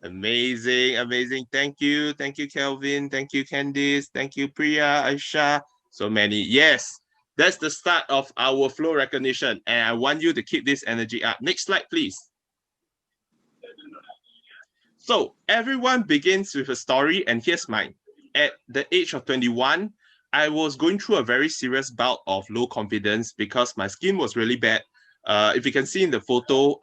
Amazing, amazing. Thank you. Thank you, Kelvin. Thank you, Candice. Thank you, Priya, Aisha. So many. Yes, that's the start of our flow recognition. And I want you to keep this energy up. Next slide, please. So everyone begins with a story, and here's mine. At the age of 21, I was going through a very serious bout of low confidence because my skin was really bad. If you can see in the photo,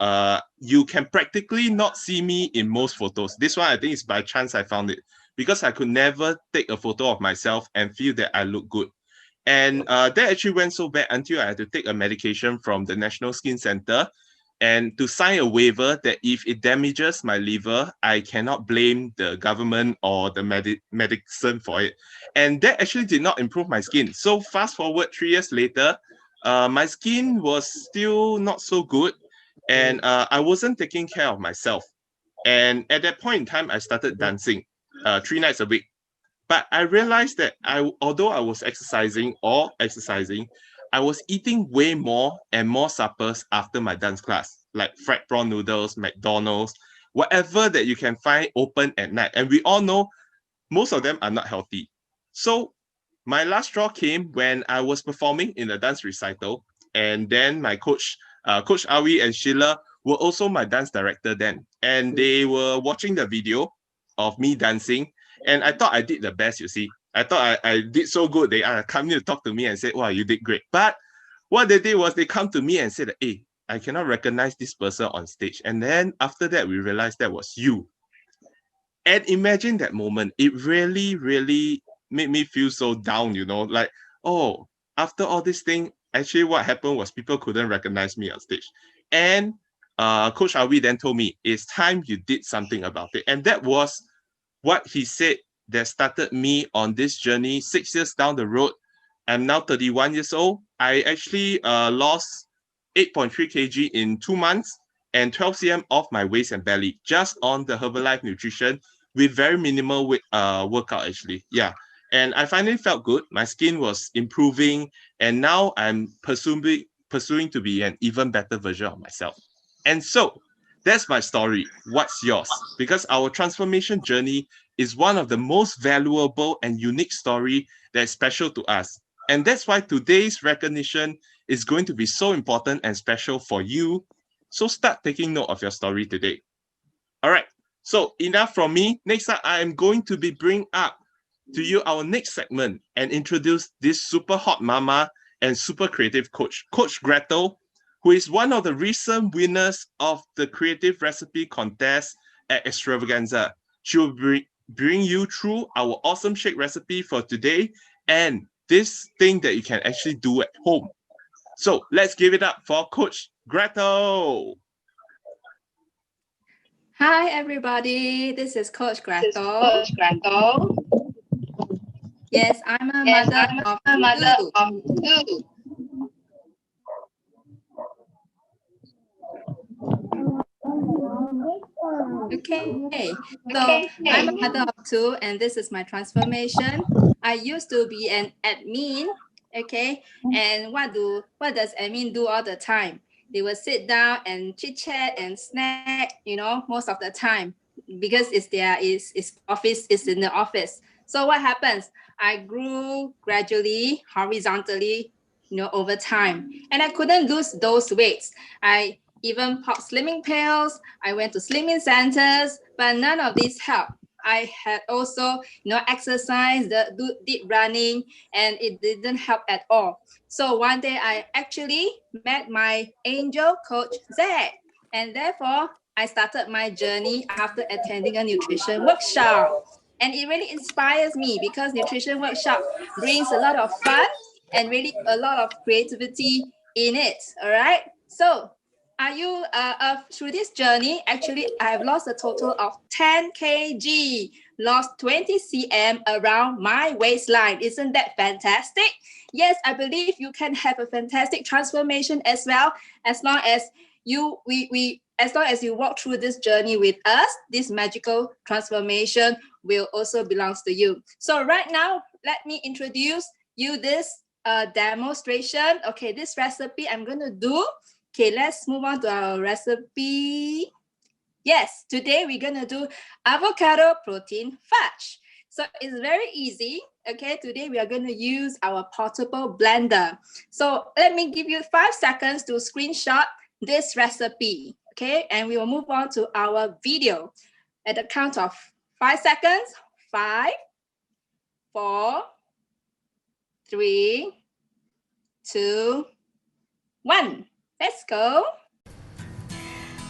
you can practically not see me in most photos. This one, I think, is by chance I found it because I could never take a photo of myself and feel that I look good. And that actually went so bad until I had to take a medication from the National Skin Center and to sign a waiver that if it damages my liver, I cannot blame the government or the medicine for it. And that actually did not improve my skin. So fast forward 3 years later, my skin was still not so good, and I wasn't taking care of myself. And at that point in time, I started dancing 3 nights a week. But I realized that although I was exercising, I was eating way more and more suppers after my dance class, like fried prawn noodles, McDonald's, whatever that you can find open at night. And we all know most of them are not healthy. So my last straw came when I was performing in a dance recital, and then my coach, Coach Awi and Sheila, were also my dance director then, and they were watching the video of me dancing, and I thought I did the best. You see, I thought I did so good. They come to talk to me and said, "Wow, you did great." But what they did was they come to me and said, "Hey, I cannot recognize this person on stage." And then after that, we realized that was you. And imagine that moment. It really, really made me feel so down, like, oh, after all this thing, actually what happened was people couldn't recognize me on stage. And Coach Awi then told me, it's time you did something about it. And that was what he said that started me on this journey 6 years down the road. I'm now 31 years old. I actually lost 8.3 kg in 2 months and 12 cm off my waist and belly just on the Herbalife nutrition with very minimal workout actually. Yeah. And I finally felt good. My skin was improving, and now I'm pursuing to be an even better version of myself. And so that's my story. What's yours? Because our transformation journey is one of the most valuable and unique story that's special to us. And that's why today's recognition is going to be so important and special for you. So start taking note of your story today. All right. So enough from me. Next up, I am going to be bring up to you our next segment and introduce this super hot mama and super creative coach, Coach Gretel, who is one of the recent winners of the creative recipe contest at Extravaganza. She will bring you through our awesome shake recipe for today and this thing that you can actually do at home. So let's give it up for Coach Gretel. Hi, everybody. This is Coach This is Gretel. Coach Gretel. Yes, I'm a Yes, mother I'm of a mother two. of two. Okay, so Okay. I'm a mother of two, and this is my transformation. I used to be an admin. Okay, and what does admin do all the time? They will sit down and chit chat and snack. Most of the time because it's in the office. So what happens? I grew gradually, horizontally, over time, and I couldn't lose those weights. I even popped slimming pills. I went to slimming centers, but none of these helped. I had also, exercised, did running, and it didn't help at all. So one day I actually met my angel coach, Zach, and therefore I started my journey after attending a nutrition workshop. And it really inspires me because nutrition workshop brings a lot of fun and really a lot of creativity in it. All right. So are you through this journey? Actually, I have lost a total of 10 kg, lost 20 cm around my waistline. Isn't that fantastic? Yes, I believe you can have a fantastic transformation as well, as long as you walk through this journey with us. This magical transformation will also belongs to you. So right now, let me introduce you this demonstration. Okay, this recipe I'm going to do. Okay, let's move on to our recipe. Yes, today we're gonna do avocado protein fudge. So it's very easy. Okay, today we are going to use our portable blender. So let me give you 5 seconds to screenshot this recipe. Okay, and we will move on to our video. At the count of 5 seconds, 5, 4, 3, 2, 1. Let's go.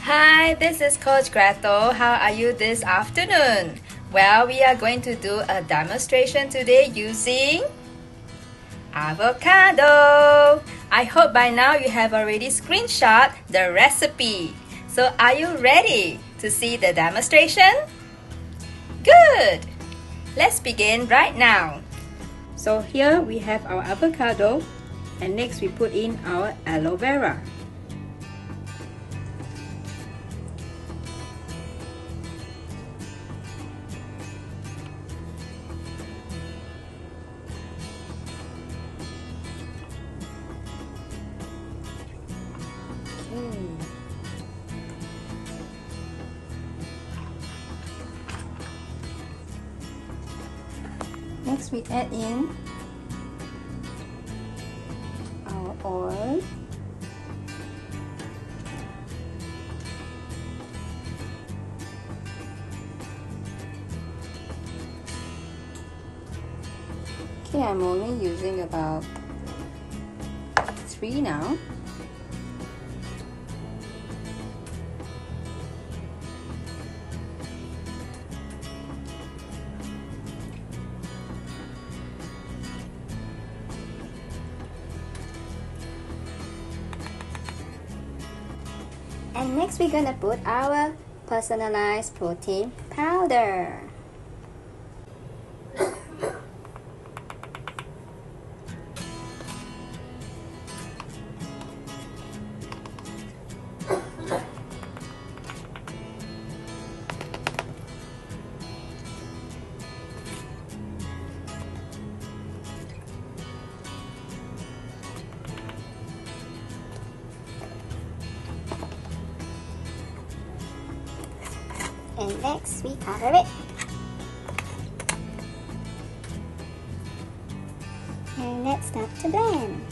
Hi, this is Coach Gretel. How are you this afternoon? Well, we are going to do a demonstration today using avocado. I hope by now you have already screenshot the recipe. So are you ready to see the demonstration? Good! Let's begin right now. So here we have our avocado, and next we put in our aloe vera. Next we add in our oil. Okay, I'm only using about 3 now. And next we're gonna put our personalized protein powder. And next we cover it. And let's start to blend.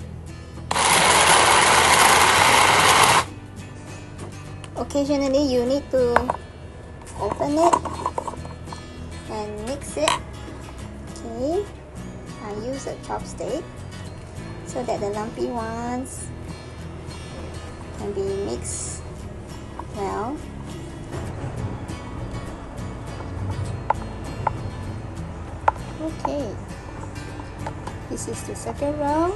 Occasionally you need to open it and mix it. Okay, I use a chopstick so that the lumpy ones can be mixed well. Okay, this is the second round,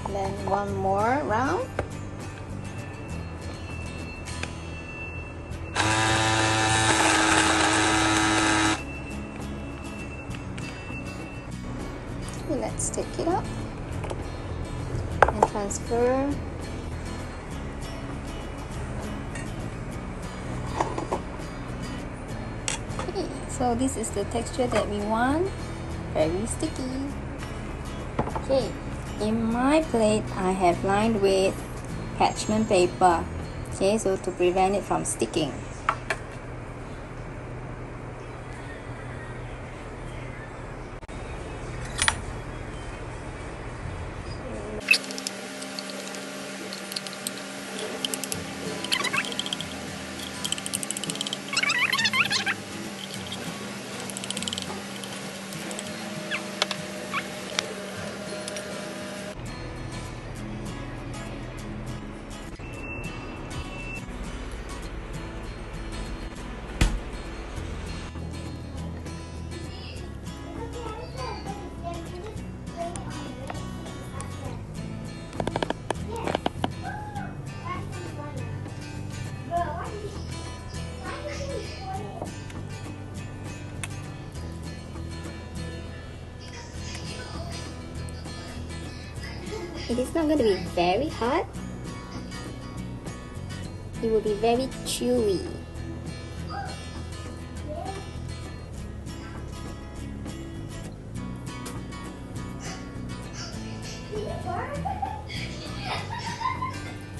then one more round. Okay, let's take it up and transfer. Okay, so this is the texture that we want. Very sticky. Okay, in my plate I have lined with parchment paper. Okay, so to prevent it from sticking. It is not going to be very hot. It will be very chewy.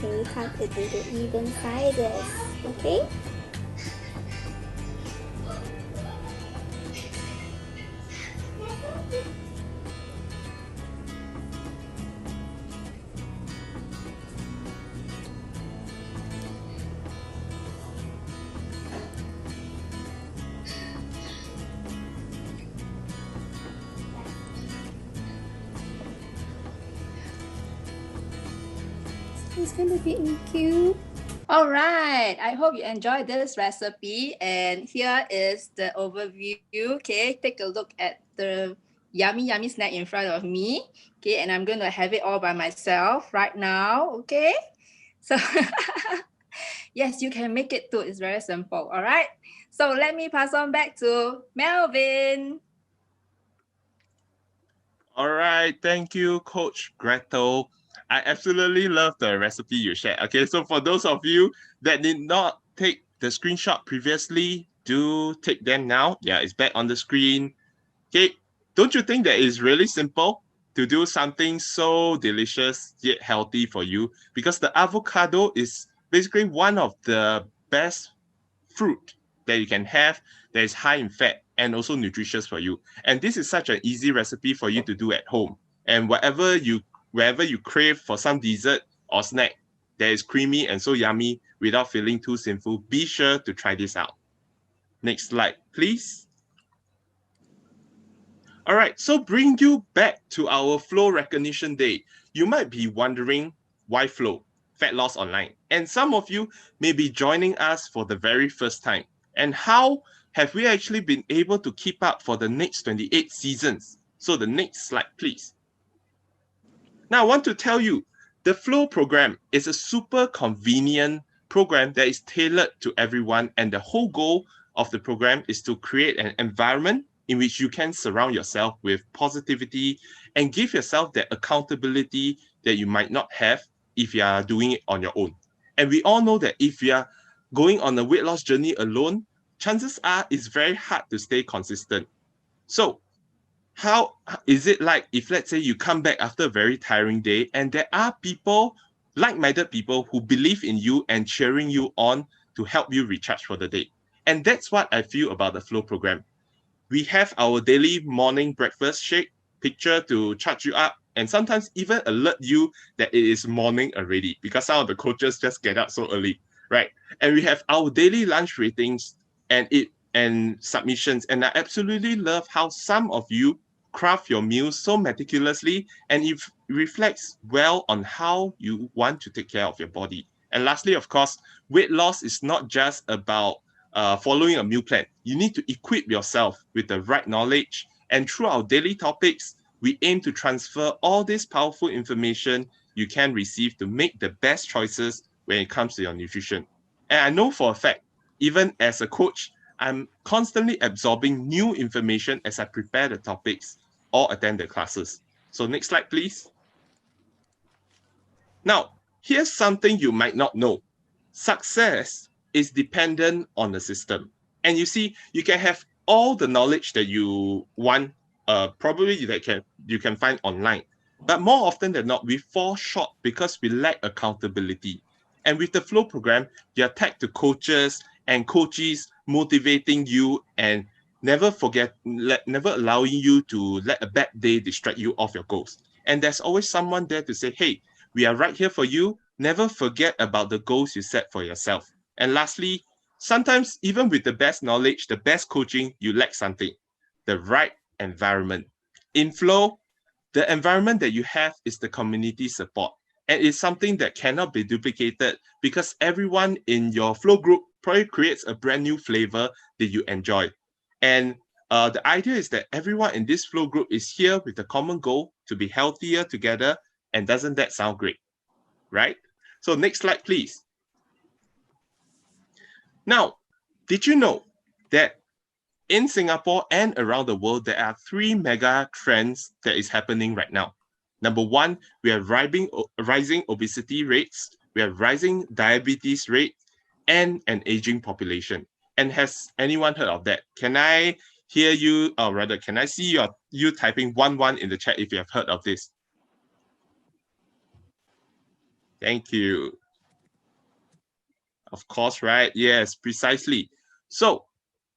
Okay, cut it into even sizes. Okay. it's gonna be cute. All right, I hope you enjoyed this recipe, and here is the overview. Okay, take a look at the yummy snack in front of me. Okay, and I'm going to have it all by myself right now. Okay, so yes, you can make it too. It's very simple. All right, so let me pass on back to Melvin. All right, thank you, Coach Gretel. I absolutely love the recipe you shared. Okay, so for those of you that did not take the screenshot previously, do take them now. Yeah, it's back on the screen. Okay, don't you think that it's really simple to do something so delicious yet healthy for you? Because the avocado is basically one of the best fruit that you can have that is high in fat and also nutritious for you. And this is such an easy recipe for you to do at home. And wherever you crave for some dessert or snack that is creamy and so yummy without feeling too sinful, be sure to try this out. Next slide, please. All right, so bring you back to our FLO recognition day. You might be wondering why FLO, Fat Loss Online. And some of you may be joining us for the very first time. And how have we actually been able to keep up for the next 28 seasons? So the next slide, please. Now, I want to tell you, the FLO program is a super convenient program that is tailored to everyone. And the whole goal of the program is to create an environment in which you can surround yourself with positivity and give yourself that accountability that you might not have if you are doing it on your own. And we all know that if you are going on a weight loss journey alone, chances are it's very hard to stay consistent. So how is it like if, let's say, you come back after a very tiring day and there are people, like-minded people who believe in you and cheering you on to help you recharge for the day? And that's what I feel about the FLO program. We have our daily morning breakfast shake picture to charge you up and sometimes even alert you that it is morning already because some of the coaches just get up so early, right? And we have our daily lunch ratings and submissions. And I absolutely love how some of you craft your meals so meticulously, and it reflects well on how you want to take care of your body. And lastly, of course, weight loss is not just about following a meal plan. You need to equip yourself with the right knowledge. And through our daily topics, we aim to transfer all this powerful information you can receive to make the best choices when it comes to your nutrition. And I know for a fact, even as a coach, I'm constantly absorbing new information as I prepare the topics or attend the classes. So next slide, please. Now, here's something you might not know. Success is dependent on the system. And you see, you can have all the knowledge that you want, probably that you can find online. But more often than not, we fall short because we lack accountability. And with the FLO program, you're tagged to coaches and coaches motivating you and never allowing you to let a bad day distract you off your goals. And there's always someone there to say, hey, we are right here for you. Never forget about the goals you set for yourself. And lastly, sometimes even with the best knowledge, the best coaching, you lack something, the right environment. In FLO, the environment that you have is the community support. And it's something that cannot be duplicated because everyone in your FLO group probably creates a brand new flavor that you enjoy. And the idea is that everyone in this FLO group is here with a common goal to be healthier together. And doesn't that sound great? Right? So next slide, please. Now, did you know that in Singapore and around the world, there are 3 mega trends that is happening right now? Number one, we are rising obesity rates, we are rising diabetes rate, and an aging population. And has anyone heard of that? Can I hear you, or rather, can I see you typing 1 in the chat if you have heard of this? Thank you. Of course, right? Yes, precisely. So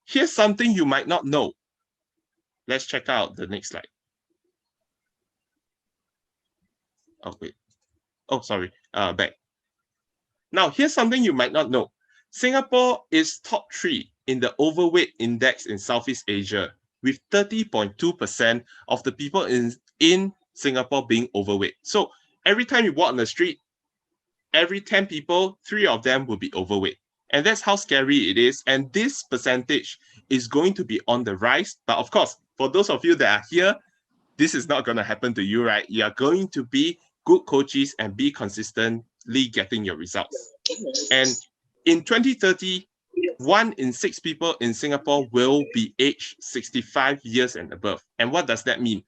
here's something you might not know. Let's check out the next slide. Oh, wait. Oh, sorry. Back. Now, here's something you might not know. Singapore is top 3 in the overweight index in Southeast Asia, with 30.2% of the people in Singapore being overweight. So every time you walk on the street, every 10 people, 3 of them will be overweight. And that's how scary it is. And this percentage is going to be on the rise. But of course, for those of you that are here, this is not going to happen to you, right? You are going to be good coaches and be consistently getting your results. And in 2030, 1 in 6 people in Singapore will be aged 65 years and above. And what does that mean?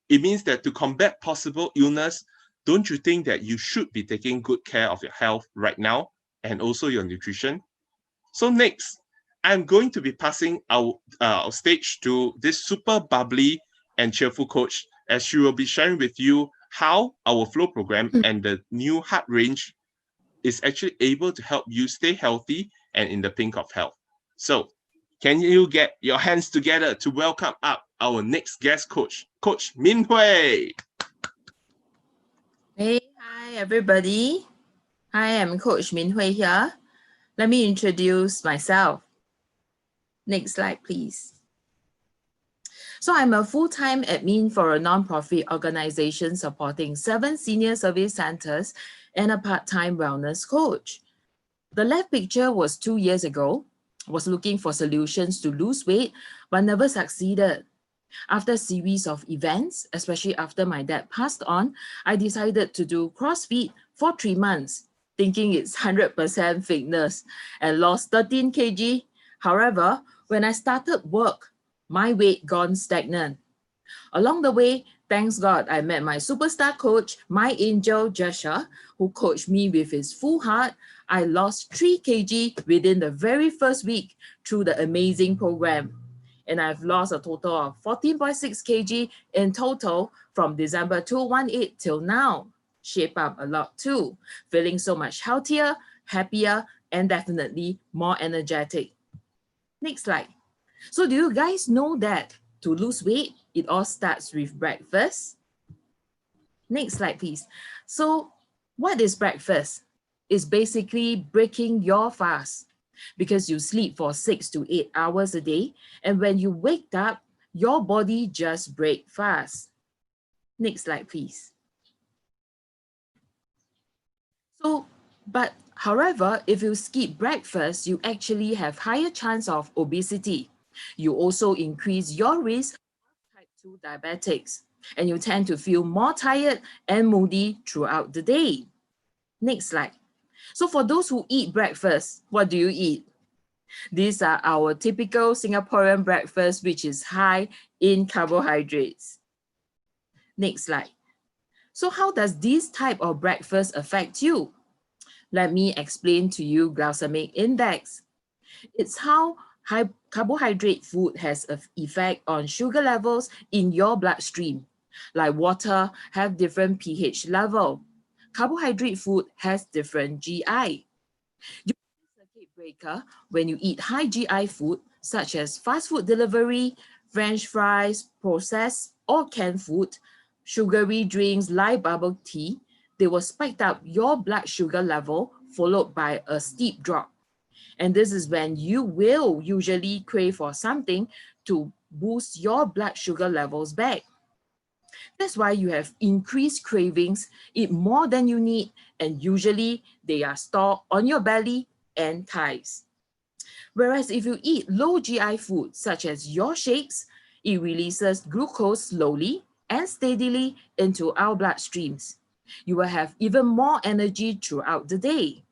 It means that to combat possible illness, don't you think that you should be taking good care of your health right now and also your nutrition? So next, I'm going to be passing our stage to this super bubbly and cheerful coach, as she will be sharing with you how our FLO program and the new heart range is actually able to help you stay healthy and in the pink of health. So can you get your hands together to welcome up our next guest coach, Coach Min Hui. Hey, hi everybody. Hi, I'm Coach Min Hui here. Let me introduce myself. Next slide, please. So I'm a full-time admin for a non-profit organization supporting 7 senior service centers and a part-time wellness coach. The left picture was 2 years ago. I was looking for solutions to lose weight, but never succeeded. After a series of events, especially after my dad passed on, I decided to do CrossFit for 3 months, thinking it's 100% fitness, and lost 13 kg. However, when I started work, my weight gone stagnant. Along the way, thanks God, I met my superstar coach, my angel Joshua, who coached me with his full heart. I lost 3 kg within the very first week through the amazing program. And I've lost a total of 14.6 kg in total from December 2018 till now. Shape up a lot too, feeling so much healthier, happier, and definitely more energetic. Next slide. So do you guys know that to lose weight, it all starts with breakfast? Next slide, please. So what is breakfast? It's basically breaking your fast because you sleep for 6 to 8 hours a day. And when you wake up, your body just breaks fast. Next slide, please. So, but however, if you skip breakfast, you actually have higher chance of obesity. You also increase your risk of type 2 diabetics, and you tend to feel more tired and moody throughout the day. Next slide. So for those who eat breakfast, what do you eat? These are our typical Singaporean breakfast, which is high in carbohydrates. Next slide. So how does this type of breakfast affect you? Let me explain to you glycemic index. It's how high carbohydrate food has an effect on sugar levels in your bloodstream. Like water have different pH level. Carbohydrate food has different GI. You circuit breaker when you eat high GI food such as fast food delivery, French fries, processed or canned food, sugary drinks like bubble tea. They will spike up your blood sugar level followed by a steep drop. And this is when you will usually crave for something to boost your blood sugar levels back. That's why you have increased cravings, eat more than you need, and usually they are stored on your belly and thighs. Whereas if you eat low GI food, such as your shakes, it releases glucose slowly and steadily into our bloodstreams. You will have even more energy throughout the day.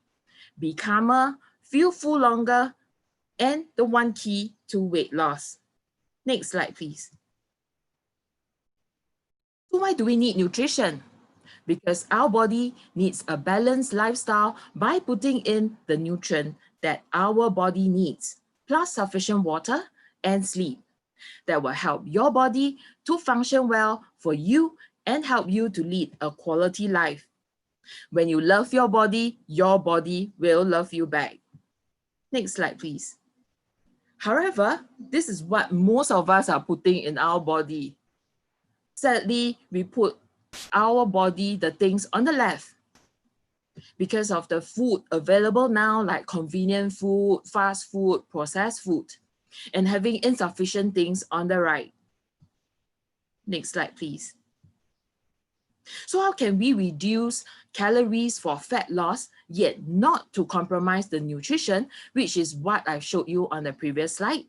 Be calmer, feel full longer, and the one key to weight loss. Next slide, please. So why do we need nutrition? Because our body needs a balanced lifestyle by putting in the nutrient that our body needs, plus sufficient water and sleep. That will help your body to function well for you and help you to lead a quality life. When you love your body will love you back. Next slide, please. However, this is what most of us are putting in our body. Sadly, we put our body, the things on the left because of the food available now, like convenient food, fast food, processed food, and having insufficient things on the right. Next slide, please. So how can we reduce calories for fat loss, yet not to compromise the nutrition, which is what I showed you on the previous slide?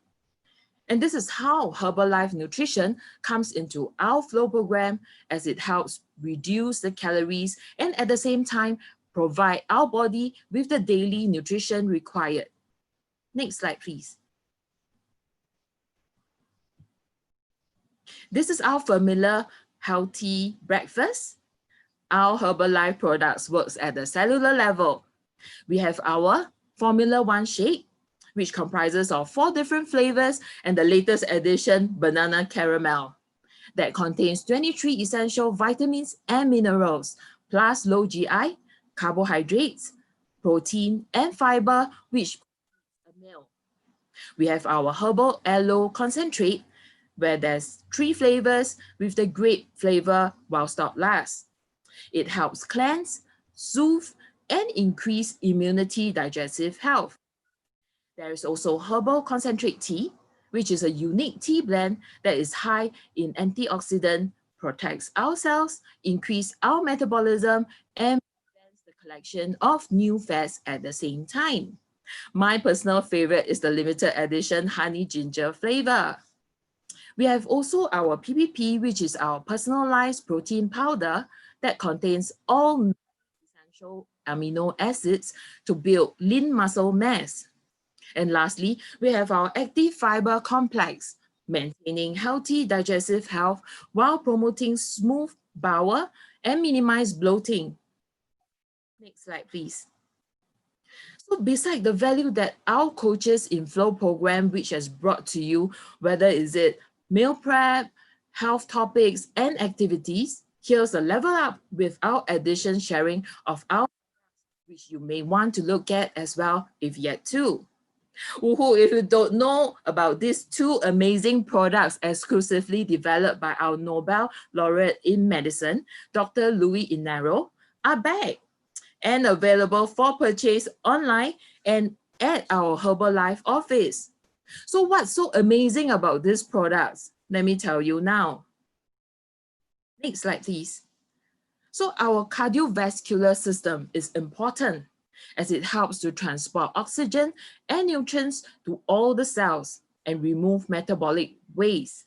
And this is how Herbalife Nutrition comes into our FLO program, as it helps reduce the calories and at the same time provide our body with the daily nutrition required. Next slide, please. This is our familiar healthy breakfast. Our Herbalife products works at the cellular level. We have our Formula 1 shake, which comprises of 4 different flavors and the latest addition, banana caramel, that contains 23 essential vitamins and minerals, plus low GI, carbohydrates, protein, and fiber, which a meal. We have our herbal aloe concentrate, where there's 3 flavors with the grape flavor while stock lasts. It helps cleanse, soothe, and increase immunity, digestive health. There is also herbal concentrate tea, which is a unique tea blend that is high in antioxidant, protects our cells, increase our metabolism, and prevents the collection of new fats at the same time. My personal favorite is the limited edition honey ginger flavor. We have also our PPP, which is our personalized protein powder that contains all essential amino acids to build lean muscle mass. And lastly, we have our active fiber complex, maintaining healthy digestive health while promoting smooth bowel and minimize bloating. Next slide, please. So beside the value that our coaches in FLO program, which has brought to you, whether is it meal prep, health topics, and activities, here's a level up with our addition sharing of our, which you may want to look at as well if yet to. Woohoo, if you don't know about these 2 amazing products exclusively developed by our Nobel laureate in medicine, Dr. Louis Inaro, are back and available for purchase online and at our Herbalife office. So what's so amazing about these products? Let me tell you now. Next slide, please. So our cardiovascular system is important, as it helps to transport oxygen and nutrients to all the cells and remove metabolic waste.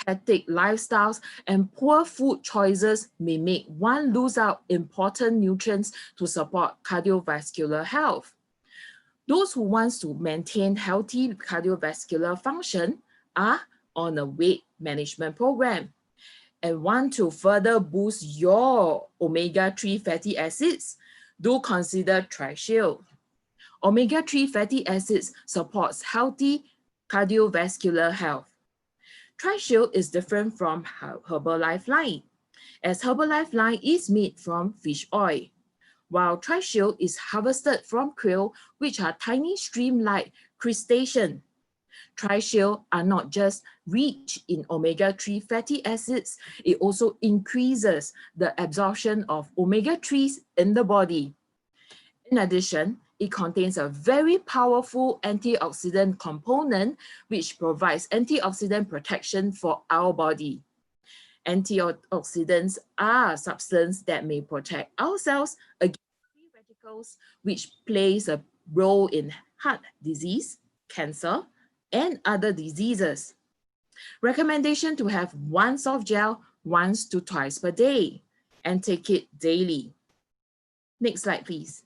Hectic lifestyles and poor food choices may make one lose out important nutrients to support cardiovascular health. Those who want to maintain healthy cardiovascular function are on a weight management program and want to further boost your omega-3 fatty acids, do consider TriShield. Omega-3 fatty acids supports healthy cardiovascular health. TriShield is different from Herbalife line, as Herbalife line is made from fish oil, while TriShield is harvested from krill, which are tiny stream-like crustaceans. TriShield are not just rich in omega-3 fatty acids, it also increases the absorption of omega-3s in the body. In addition, it contains a very powerful antioxidant component which provides antioxidant protection for our body. Antioxidants are substances that may protect our cells against free radicals, which plays a role in heart disease, cancer, and other diseases. Recommendation to have 1 soft gel once to twice per day and take it daily. Next slide, please.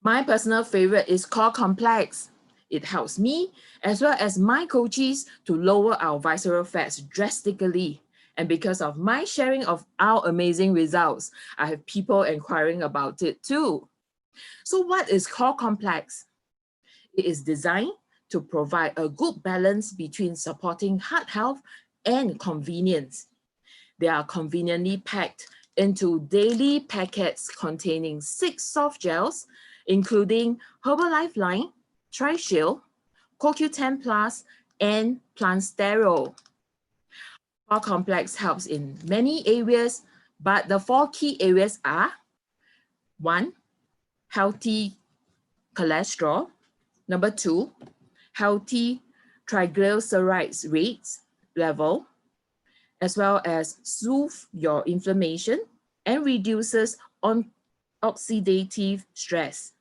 My personal favorite is Core Complex. It helps me as well as my coaches to lower our visceral fats drastically. And because of my sharing of our amazing results, I have people inquiring about it too. So what is Core Complex? It is designed to provide a good balance between supporting heart health and convenience. They are conveniently packed into daily packets containing 6 soft gels, including Herbalife line, TriShield, CoQ10 Plus, and Plant Sterol. Core Complex helps in many areas, but the 4 key areas are: 1, healthy cholesterol; number 2, healthy triglycerides rates level; as well as soothe your inflammation and reduces on oxidative stress.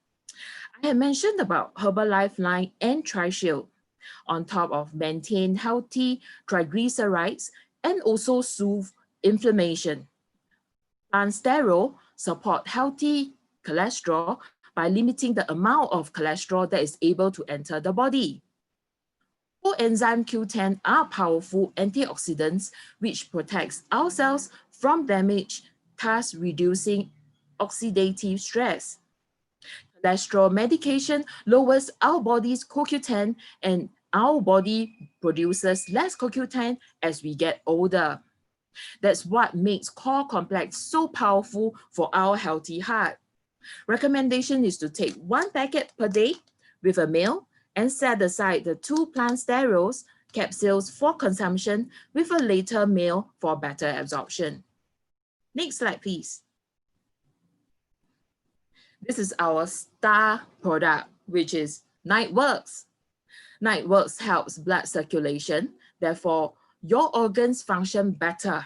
I had mentioned about Herbal Lifeline and TriShield on top of maintain healthy triglycerides and also soothe inflammation. Plant support healthy cholesterol by limiting the amount of cholesterol that is able to enter the body. Coenzyme Q10 are powerful antioxidants which protects our cells from damage, thus reducing oxidative stress. Cholesterol medication lowers our body's CoQ10 and our body produces less CoQ10 as we get older. That's what makes core complex so powerful for our healthy heart. Recommendation is to take 1 packet per day with a meal and set aside the 2 plant sterols capsules for consumption with a later meal for better absorption. Next slide, please. This is our star product, which is Nightworks. Nightworks helps blood circulation, therefore your organs function better.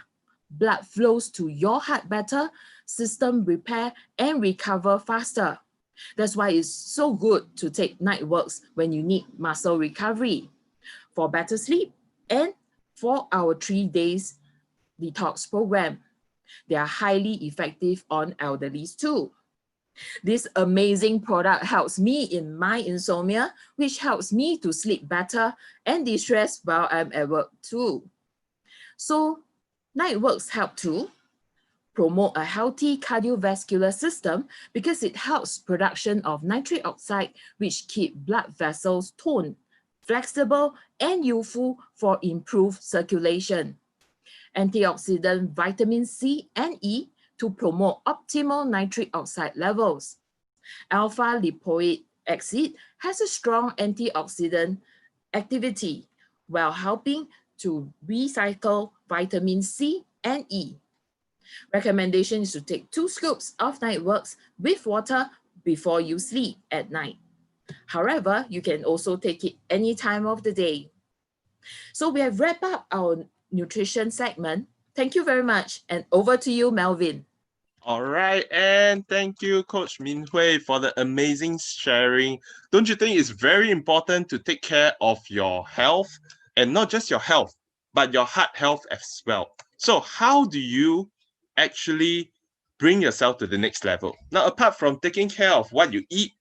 Blood flows to your heart better, system repair and recover faster. That's why it's so good to take Nightworks when you need muscle recovery, for better sleep, and for our 3 days detox program. They are highly effective on elderlies too. This amazing product helps me in my insomnia, which helps me to sleep better and de-stress while I'm at work too. So Nightworks help to promote a healthy cardiovascular system because it helps production of nitric oxide, which keep blood vessels toned, flexible, and youthful for improved circulation. Antioxidant vitamin C and E to promote optimal nitric oxide levels. Alpha lipoic acid has a strong antioxidant activity while helping to recycle vitamin C and E. Recommendation is to take 2 scoops of Nightworks with water before you sleep at night. However, you can also take it any time of the day. So we have wrapped up our nutrition segment. Thank you very much, and over to you, Melvin. All right, and thank you, Coach Min Hui, for the amazing sharing. Don't you think it's very important to take care of your health, and not just your health, but your heart health as well? So how do you actually bring yourself to the next level? Now, apart from taking care of what you eat,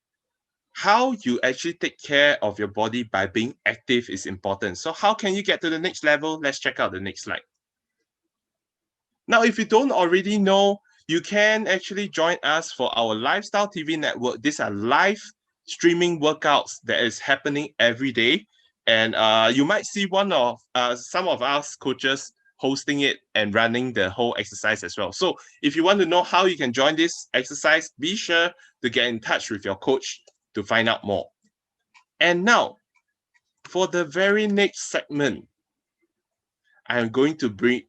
how you actually take care of your body by being active is important. So how can you get to the next level? Let's check out the next slide. Now, if you don't already know, you can actually join us for our Lifestyle TV network. These are live streaming workouts that is happening every day. And you might see some of us coaches hosting it and running the whole exercise as well. So if you want to know how you can join this exercise, be sure to get in touch with your coach to find out more. And now, for the very next segment, I'm going to bring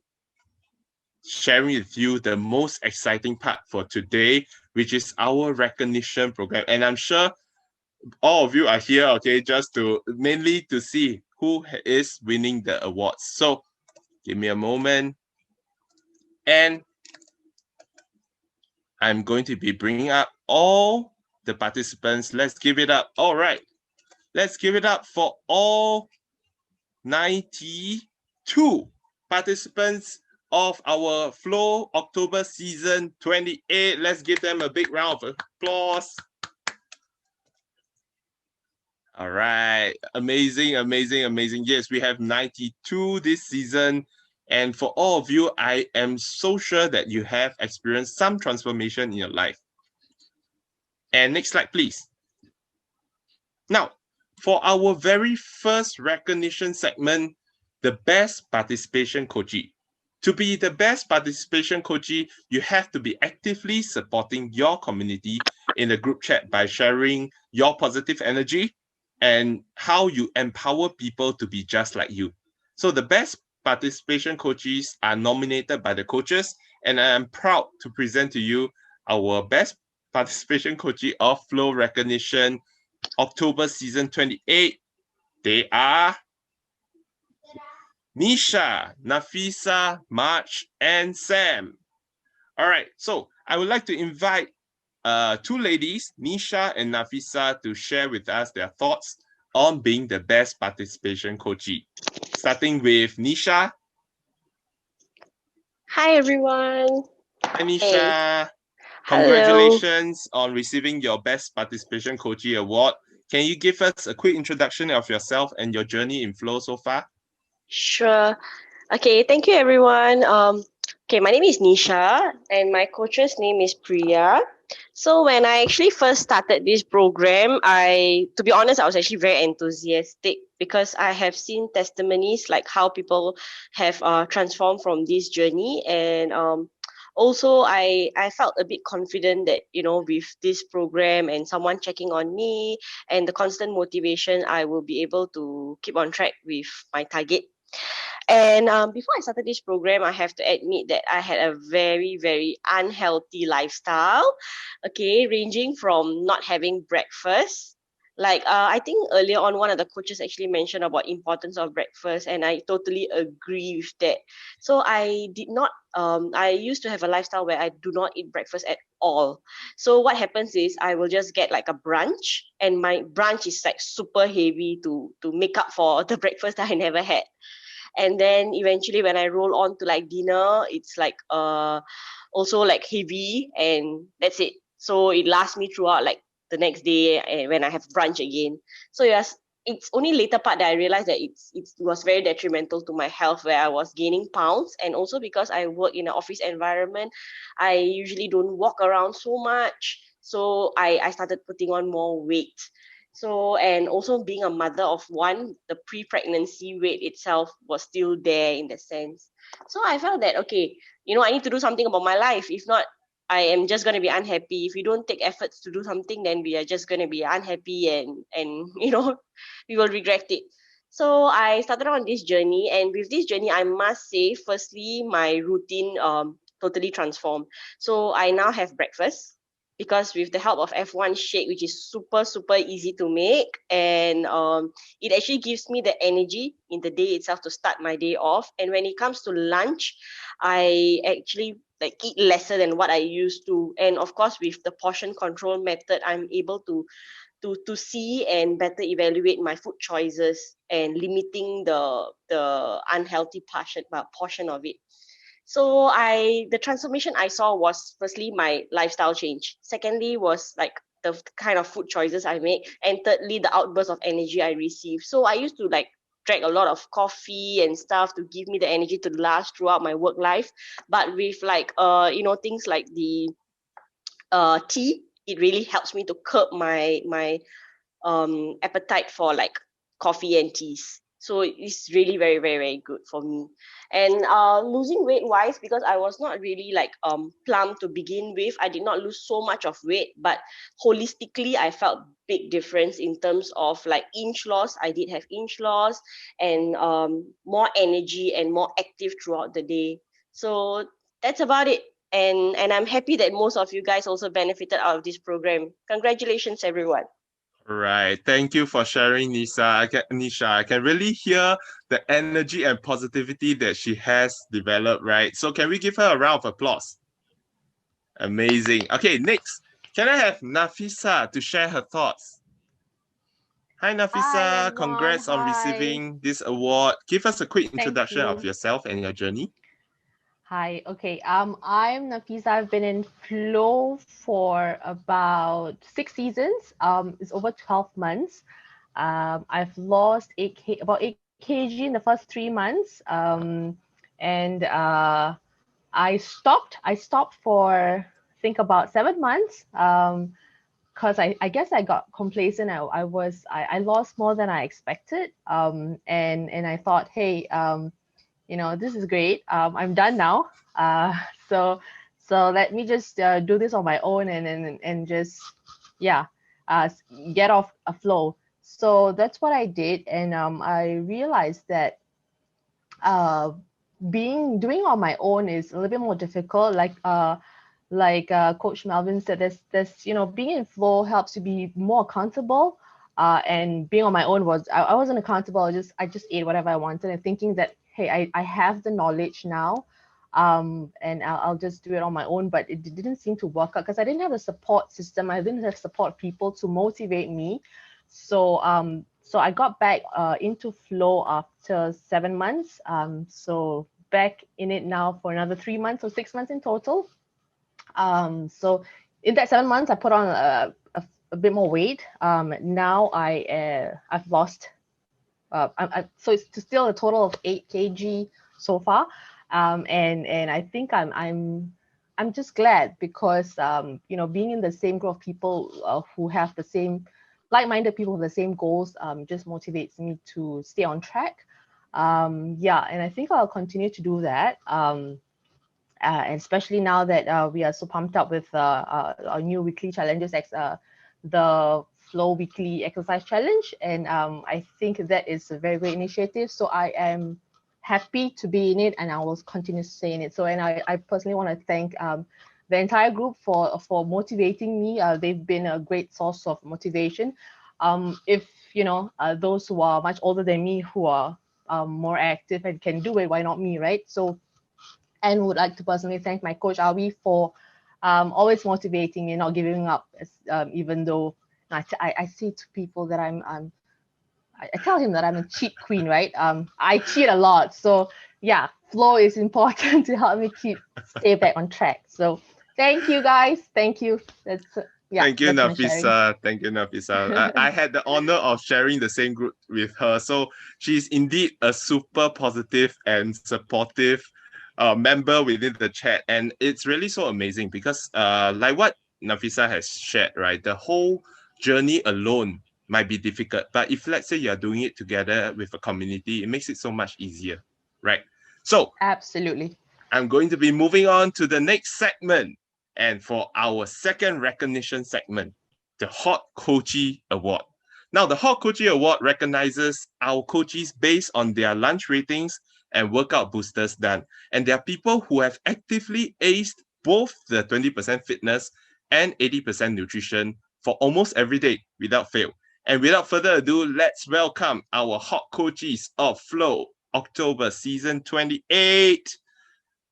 sharing with you the most exciting part for today, which is our recognition program. And I'm sure all of you are here, okay, just to mainly to see who is winning the awards. So give me a moment. And I'm going to be bringing up all the participants. Let's give it up. All right. Let's give it up for all 92 participants of our FLO October season 28. Let's give them a big round of applause. All right, amazing, amazing, amazing. Yes, we have 92 this season. And for all of you, I am so sure that you have experienced some transformation in your life. And next slide, please. Now, for our very first recognition segment, the best participation coachee. To be the best participation coachee, you have to be actively supporting your community in the group chat by sharing your positive energy and how you empower people to be just like you. So the best participation coaches are nominated by the coaches, and I am proud to present to you our best participation coachee of FLO Recognition October season 28. They are Nisha, Nafisa, March, and Sam. All right, so I would like to invite two ladies, Nisha and Nafisa, to share with us their thoughts on being the best participation coachee. Starting with Nisha. Hi everyone. Hi, Nisha. Hello. Congratulations on receiving your Best Participation Coachee Award. Can you give us a quick introduction of yourself and your journey in FLO so far? Sure. Okay, thank you everyone. Okay, my name is Nisha and my coach's name is Priya. So when I actually first started this program, to be honest, I was actually very enthusiastic because I have seen testimonies like how people have transformed from this journey, and also I felt a bit confident that with this program and someone checking on me and the constant motivation, I will be able to keep on track with my target. And before I started this program, I have to admit that I had a very, very unhealthy lifestyle, okay, ranging from not having breakfast. Like I think earlier on, one of the coaches actually mentioned about importance of breakfast, and I totally agree with that. So I did not. I used to have a lifestyle where I do not eat breakfast at all. So what happens is I will just get like a brunch, and my brunch is like super heavy to make up for the breakfast that I never had. And then eventually when I roll on to like dinner, it's like also like heavy, and that's it. So it lasts me throughout like the next day and when I have brunch again. So yes, it's only later part that I realized that it was very detrimental to my health, where I was gaining pounds. And also because I work in an office environment, I usually don't walk around so much, so I started putting on more weight. So, and also being a mother of one, the pre-pregnancy weight itself was still there in that sense. So I felt that, okay, I need to do something about my life. If not, I am just going to be unhappy. If we don't take efforts to do something, then we are just going to be unhappy, and we will regret it. So I started on this journey, and with this journey, I must say, firstly, my routine totally transformed. So I now have breakfast, because with the help of F1 shake, which is super, super easy to make, and it actually gives me the energy in the day itself to start my day off. And when it comes to lunch, I actually like eat lesser than what I used to. And of course, with the portion control method, I'm able to see and better evaluate my food choices and limiting the unhealthy portion of it. So the transformation I saw was firstly my lifestyle change. Secondly was like the kind of food choices I make, and thirdly the outburst of energy I receive. So I used to like drink a lot of coffee and stuff to give me the energy to last throughout my work life. But with like things like the tea, it really helps me to curb my appetite for like coffee and teas. So it's really very, very, very good for me. And losing weight wise, because I was not really like plump to begin with, I did not lose so much of weight, but holistically I felt big difference in terms of like inch loss. I did have inch loss, and more energy and more active throughout the day. So that's about it. And I'm happy that most of you guys also benefited out of this program. Congratulations, everyone. Right. Thank you for sharing, Nisha. I can really hear the energy and positivity that she has developed, right? So can we give her a round of applause? Amazing. Okay, next. Can I have Nafisa to share her thoughts? Hi, Nafisa. Hi, Congrats everyone. on receiving this award. Give us a quick Thank introduction of you. yourself and your journey. Hi. Okay. I'm Nafisa. I've been in FLO for about 6 seasons. It's over 12 months. I've lost about 8 kg in the first 3 months. And I stopped for I think about 7 months. Because I guess I got complacent. I lost more than I expected. And I thought, hey, this is great. I'm done now. So let me just do this on my own and just get off a flow. So that's what I did, and I realized that doing on my own is a little bit more difficult. Like Coach Melvin said, there's being in flow helps you be more accountable. And being on my own I wasn't accountable. I just ate whatever I wanted, and thinking that, hey, I have the knowledge now, and I'll just do it on my own. But it didn't seem to work out because I didn't have a support system. I didn't have support people to motivate me. So so I got back into FLO after 7 months. So back in it now for another 3 months or 6 months in total. So in that 7 months, I put on a bit more weight. Now I've lost. So it's still a total of 8 kg so far. And I think I'm just glad because you know, being in the same group of people who have the same like-minded people with the same goals just motivates me to stay on track. Yeah, and I think I'll continue to do that. And especially now that we are so pumped up with our new weekly challenges, the FLO weekly exercise challenge, and I think that is a very great initiative. So I am happy to be in it, and I will continue to stay in it. So, and I personally want to thank the entire group for motivating me. They've been a great source of motivation. If you know those who are much older than me who are more active and can do it, why not me, right? So, and would like to personally thank my coach Awi for always motivating me, not giving up, even though I say to people that I tell him that I'm a cheat queen, right? I cheat a lot, so yeah, FLO is important to help me stay back on track. So thank you guys, thank you. That's yeah. Thank you, that's my sharing. Nafisa. Thank you, Nafisa. I had the honor of sharing the same group with her. So she's indeed a super positive and supportive member within the chat. And it's really so amazing because like what Nafisa has shared, right? The whole journey alone might be difficult. But if let's say you're doing it together with a community, it makes it so much easier, right? So absolutely. I'm going to be moving on to the next segment. And for our second recognition segment, the Hot Coachee Award. Now, the Hot Coachee Award recognizes our coaches based on their lunch ratings and workout boosters done. And there are people who have actively aced both the 20% fitness and 80% nutrition for almost every day without fail. And without further ado, let's welcome our hot coaches of FLO October season 28.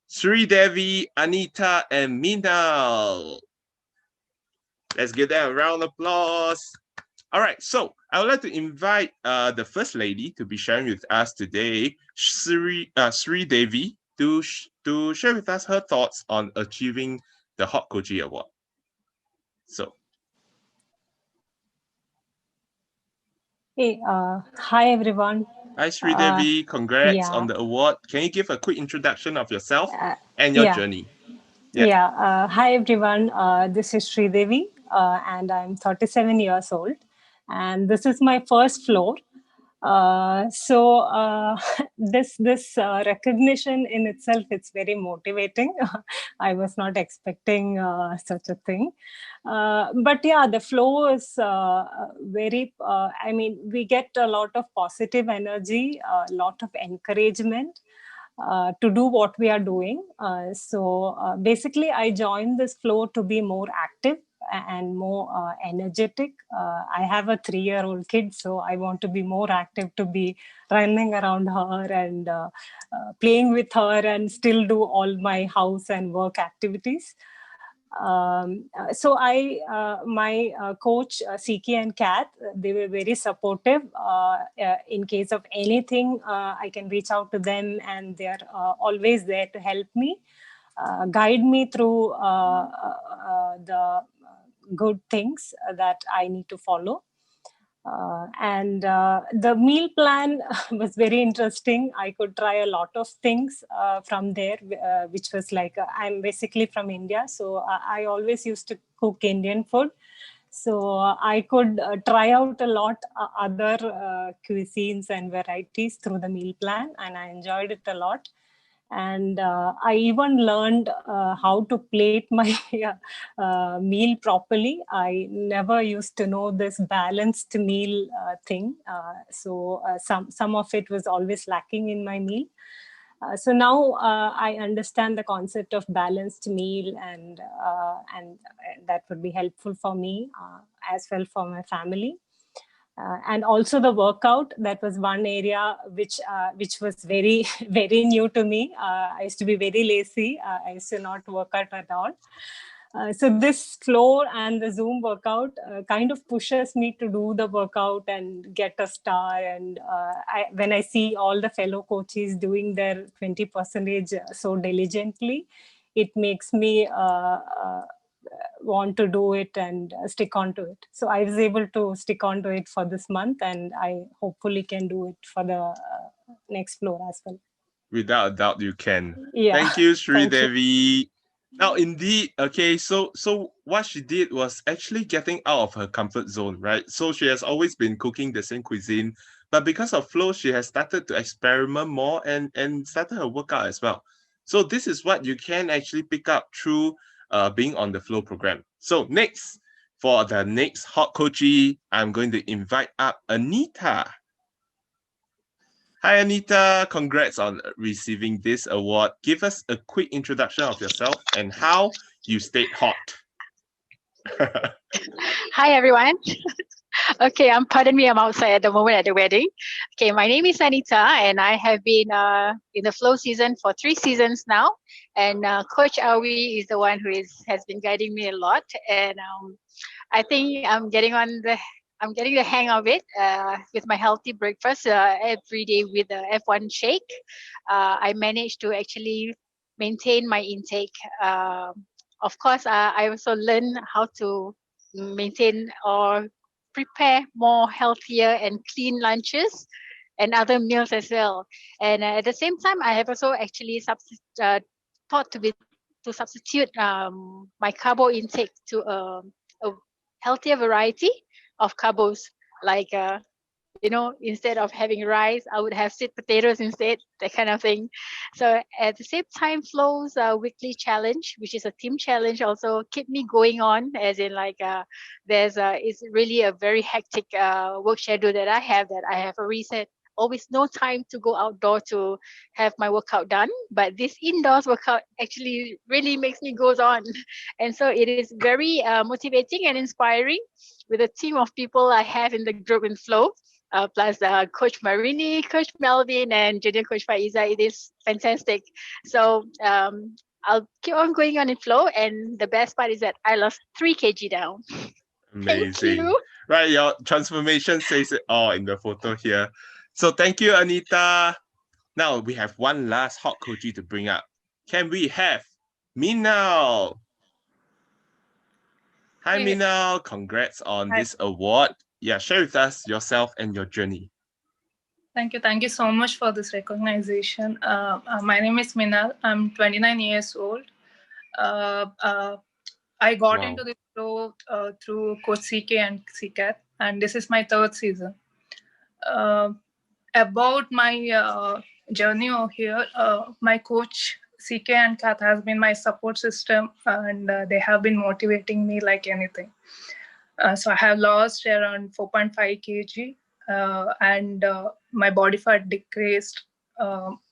Sri Devi, Anita, and Minal. Let's give them a round of applause. All right, so I would like to invite the first lady to be sharing with us today, Sri Devi, to share with us her thoughts on achieving the Hot Coachee Award. So. Hey, hi everyone. Hi Sri Devi, congrats on the award. Can you give a quick introduction of yourself and your journey? Hi everyone. This is Sri Devi, and I'm 37 years old, and this is my first FLO. This recognition in itself, it's very motivating. I was not expecting such a thing, but yeah, the FLO is very. I mean, we get a lot of positive energy, a lot of encouragement. To do what we are doing. Basically, I joined this FLO to be more active and more energetic. I have a 3-year-old kid, so I want to be more active, to be running around her and playing with her and still do all my house and work activities. My coach Siki and Kat, they were very supportive. In case of anything, I can reach out to them, and they are always there to help me, guide me through the good things that I need to follow. The meal plan was very interesting. I could try a lot of things from there, which was like, I'm basically from India, so I always used to cook Indian food. So I could try out a lot other cuisines and varieties through the meal plan, and I enjoyed it a lot. And I even learned how to plate my meal properly. I never used to know this balanced meal thing. Some of it was always lacking in my meal. So now I understand the concept of balanced meal, and that would be helpful for me as well for my family. And also the workout, that was one area which was very, very new to me. I used to be very lazy. I used to not work out at all. So this floor and the Zoom workout kind of pushes me to do the workout and get a star. And when I see all the fellow coaches doing their 20% so diligently, it makes me want to do it and stick on to it. So I was able to stick on to it for this month, and I hopefully can do it for the next floor as well. Without a doubt, you can. Yeah. Thank you, Sri Thank you. Devi. Now, indeed, okay, so what she did was actually getting out of her comfort zone, right? So she has always been cooking the same cuisine, but because of FLO, she has started to experiment more and started her workout as well. So this is what you can actually pick up through being on the FLO program. So next, for the next hot coachee, I'm going to invite up Anita. Hi, Anita. Congrats on receiving this award. Give us a quick introduction of yourself and how you stayed hot. Hi, everyone. Okay, pardon me, I'm outside at the moment at the wedding. Okay, my name is Anita, and I have been in the FLO season for 3 seasons now. And Coach Awi is the one who has been guiding me a lot. And I think I'm getting the hang of it with my healthy breakfast every day with the F1 shake. I managed to actually maintain my intake. Of course, I also learned how to maintain or prepare more healthier and clean lunches and other meals as well. And at the same time, I have also actually thought to substitute my carbo intake to a healthier variety of carbos, like instead of having rice, I would have sweet potatoes instead, that kind of thing. So at the same time, FLO's weekly challenge, which is a team challenge, also keep me going on, as in it's really a very hectic work schedule that I have a reset. Always no time to go outdoor to have my workout done, but this indoors workout actually really makes me goes on. And so it is very motivating and inspiring with a team of people I have in the group in FLO. Plus Coach Marini, Coach Melvin, and Junior Coach Faiza. It is fantastic. So I'll keep on going on in FLO, and the best part is that I lost 3 kg down. Amazing. Thank you. Right, your transformation says it all in the photo here. So thank you, Anita. Now we have one last hot coachee to bring up. Can we have Minal? Hi, Minal. Congrats on this award. Yeah, share with us yourself and your journey. Thank you. Thank you so much for this recognition. My name is Minal. I'm 29 years old. I got into this show through Coach CK and CCAT, and this is my 3rd season. About my journey over here, my coach CK and Kath has been my support system, and they have been motivating me like anything. So I have lost around 4.5 kg, and my body fat decreased,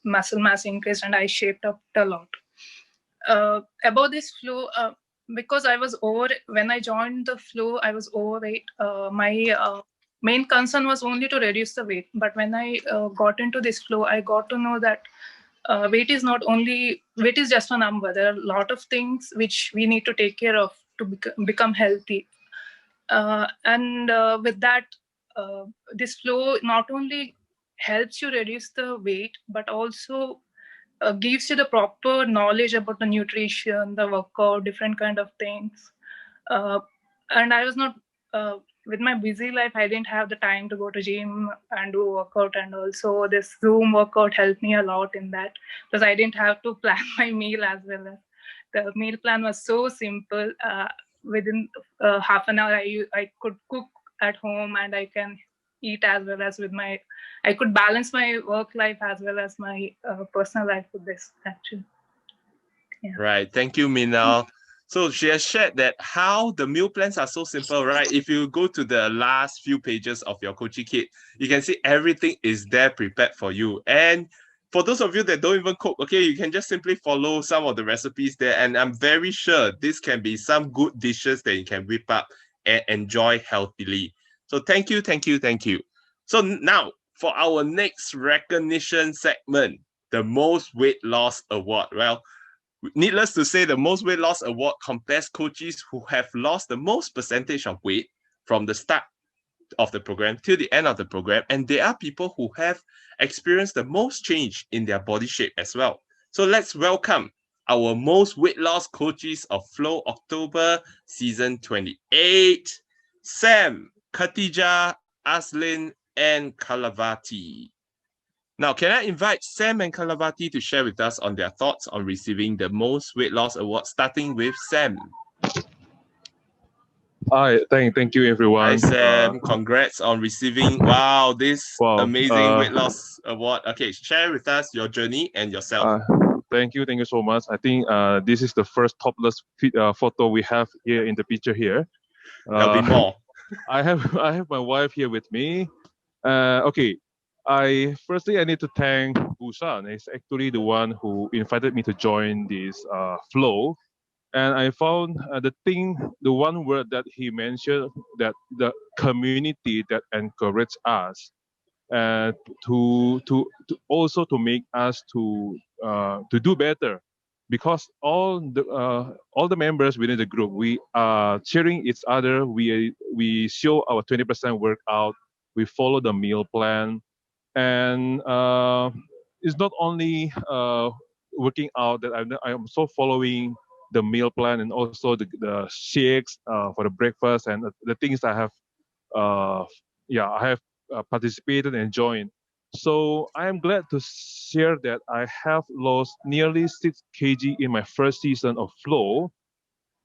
muscle mass increased, and I shaped up a lot. About this FLO, because when I joined the FLO, I was overweight. My main concern was only to reduce the weight. But when I got into this FLO, I got to know that weight is just a number. There are a lot of things which we need to take care of to become healthy. And with that, this FLO not only helps you reduce the weight, but also gives you the proper knowledge about the nutrition, the workout, different kind of things. And I was not, with my busy life, I didn't have the time to go to gym and do workout. And also this Zoom workout helped me a lot in that, because I didn't have to plan my meal as well. The meal plan was so simple. Within half an hour, I could cook at home, and I can eat as well as I could balance my work life as well as my personal life with this, actually. Yeah. Right. Thank you, Minal. So she has shared that how the meal plans are so simple, right? If you go to the last few pages of your coaching kit, you can see everything is there prepared for you. And for those of you that don't even cook, okay, you can just simply follow some of the recipes there. And I'm very sure this can be some good dishes that you can whip up and enjoy healthily. So thank you, thank you, thank you. So now for our next recognition segment, the most weight loss award. Well, needless to say, the most weight loss award compares coaches who have lost the most percentage of weight from the start of the program till the end of the program. And there are people who have experienced the most change in their body shape as well. So let's welcome our most weight loss coaches of FLO October season 28, Sam, Khatija, Aslin, and Kalavati. Now, can I invite Sam and Kalavati to share with us on their thoughts on receiving the most weight loss award, starting with Sam. Hi, thank you everyone. Hi Sam, congrats on receiving this amazing weight loss award. Okay, share with us your journey and yourself. Thank you so much. I think this is the first topless photo we have here in the picture here. There'll be more. I have my wife here with me. Okay, I need to thank Busan. He's actually the one who invited me to join this FLO. And I found the one word that he mentioned, that the community that encouraged us to also to make us to do better, because all the members within the group, we are cheering each other. We show our 20% workout. We follow the meal plan, and it's not only working out that I am so following the meal plan, and also the shakes for the breakfast, and the things I have participated and joined. So I am glad to share that I have lost nearly 6 kg in my first season of FLO.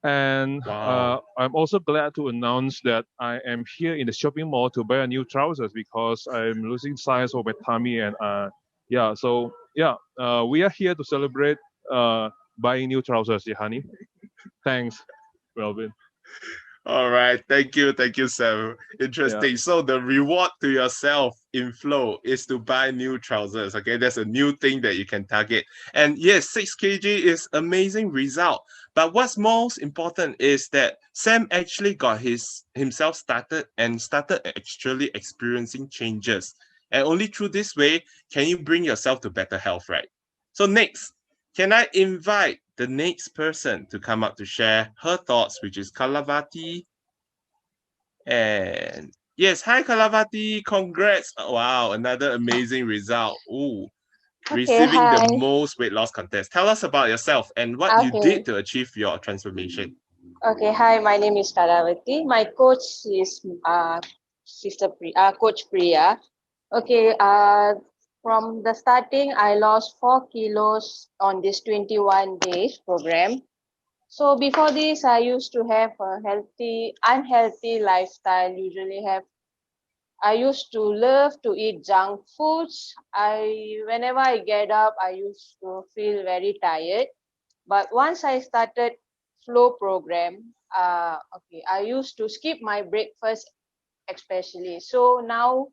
And I'm also glad to announce that I am here in the shopping mall to buy a new trousers, because I'm losing size of my tummy. And we are here to celebrate buying new trousers, yeah, honey. Thanks, Melvin. All right, thank you, Sam. Interesting. Yeah. So the reward to yourself in FLO is to buy new trousers. Okay, that's a new thing that you can target. And yes, 6 kg is amazing result. But what's most important is that Sam actually got himself started actually experiencing changes. And only through this way can you bring yourself to better health, right? So next, can I invite the next person to come up to share her thoughts, which is Kalavati. And yes, hi Kalavati, congrats. Wow, another amazing result. Ooh, receiving the most weight loss contest. Tell us about yourself and what you did to achieve your transformation. Okay, hi, my name is Kalavati. My coach is Coach Priya. Okay, from the starting, I lost 4 kilos on this 21 days program. So before this, I used to have a unhealthy lifestyle. I used to love to eat junk foods. Whenever I get up, I used to feel very tired. But once I started FLO program, I used to skip my breakfast especially. So now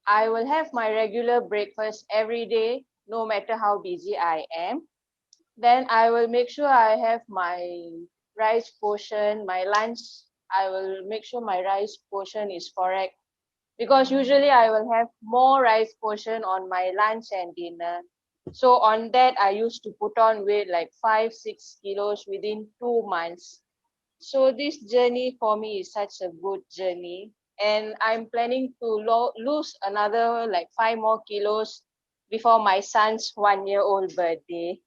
I will have my regular breakfast every day, no matter how busy I am. Then I will make sure I have my rice portion, my lunch. I will make sure my rice portion is correct, because usually I will have more rice portion on my lunch and dinner. So on that, I used to put on weight like 5-6 kilos within 2 months. So this journey for me is such a good journey. And I'm planning to lose another like 5 more kilos before my son's 1-year-old birthday.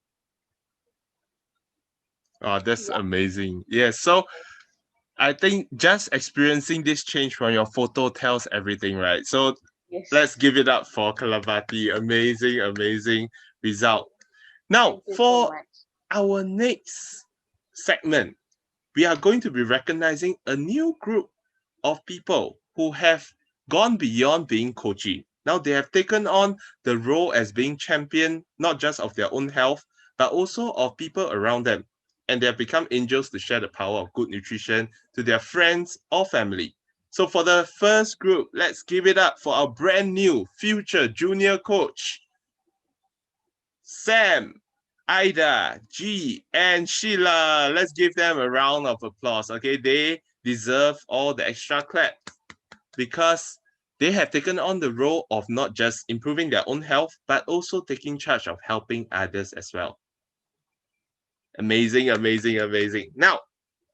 Oh, that's amazing. Yes. So I think just experiencing this change from your photo tells everything, right? So let's give it up for Kalavati. Amazing, amazing result. Now, for our next segment, we are going to be recognizing a new group of people who have gone beyond being coachy. Now they have taken on the role as being champion, not just of their own health, but also of people around them. And they have become angels to share the power of good nutrition to their friends or family. So for the first group, let's give it up for our brand new future junior coach, Sam, Ida, G, and Sheila. Let's give them a round of applause. Okay, they deserve all the extra clap. because they have taken on the role of not just improving their own health, but also taking charge of helping others as well. Amazing, amazing, amazing. Now,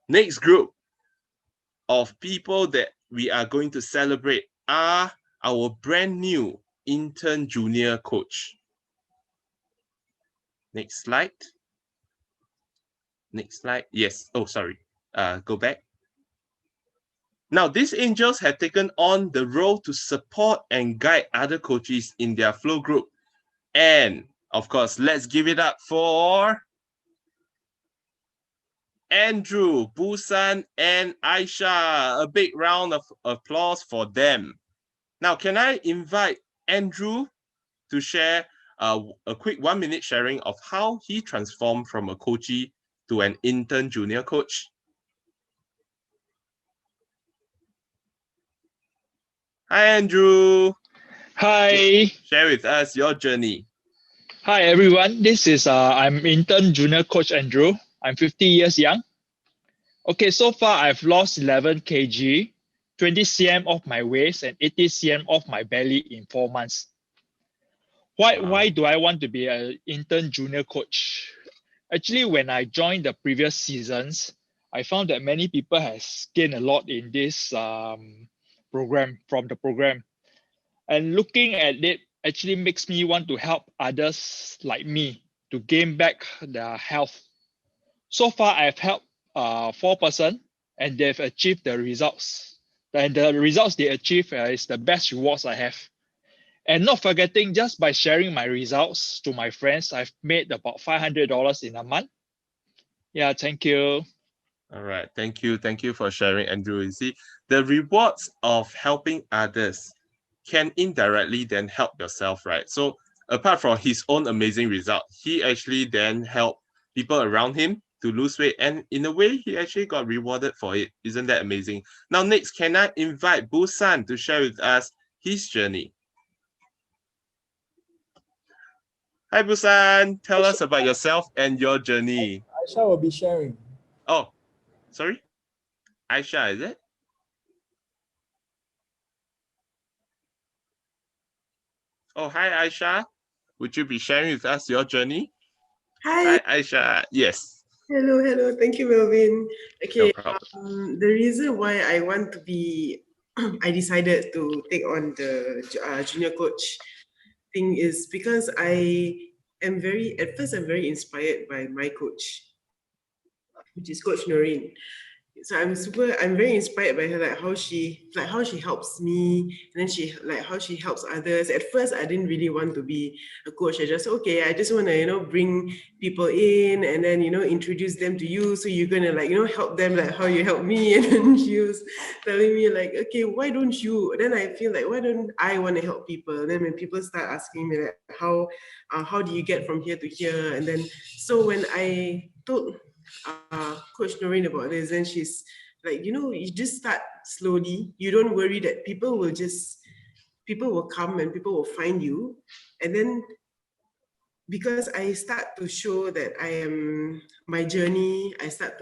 next group of people that we are going to celebrate are our brand new intern junior coach. Next slide. Next slide. Yes. Oh, sorry. Go back. Now, these angels have taken on the role to support and guide other coaches in their FLO group. And of course, let's give it up for Andrew, Busan, and Aisha. A big round of applause for them. Now, can I invite Andrew to share a quick 1 minute sharing of how he transformed from a coachee to an intern junior coach? Hi, Andrew. Hi. Share with us your journey. Hi, everyone. This is I'm intern junior coach Andrew. I'm 50 years young. Okay, so far I've lost 11 kg, 20 cm off my waist, and 80 cm off my belly in 4 months. Why do I want to be an intern junior coach? Actually, when I joined the previous seasons, I found that many people has gained a lot in this program. And looking at it actually makes me want to help others like me to gain back their health. So far, I've helped 4 person and they've achieved the results. And the results they achieve is the best rewards I have. And not forgetting, just by sharing my results to my friends, I've made about $500 in a month. Yeah, thank you. All right, thank you. Thank you for sharing, Andrew. You see, the rewards of helping others can indirectly then help yourself, right? So apart from his own amazing result, he actually then helped people around him to lose weight. And in a way, he actually got rewarded for it. Isn't that amazing? Now, next, can I invite Busan to share with us his journey? Hi, Busan. Tell us about yourself and your journey. Aisha will be sharing. Oh, sorry? Aisha, is it? Oh, hi, Aisha. Would you be sharing with us your journey? Hi. Hi, Aisha. Yes. Hello, hello. Thank you, Melvin. Okay, No problem. the reason why I want to be, I decided to take on the junior coach thing is because I am at first I'm very inspired by my coach, which is Coach Noreen. So I'm very inspired by her, like how she helps me, and then how she helps others. At first I didn't really want to be a coach. I just I just want to bring people in and then introduce them to you, so you're gonna help them like how you help me. And then she was telling me like, okay, why don't you, then I feel like, why don't I want to help people? And then when people start asking me like, how do you get from here to here? And then so when I told Coach Noreen about this, and she's like, you just start slowly. You don't worry that people will come and people will find you. And then because I start to show that I am my journey, I start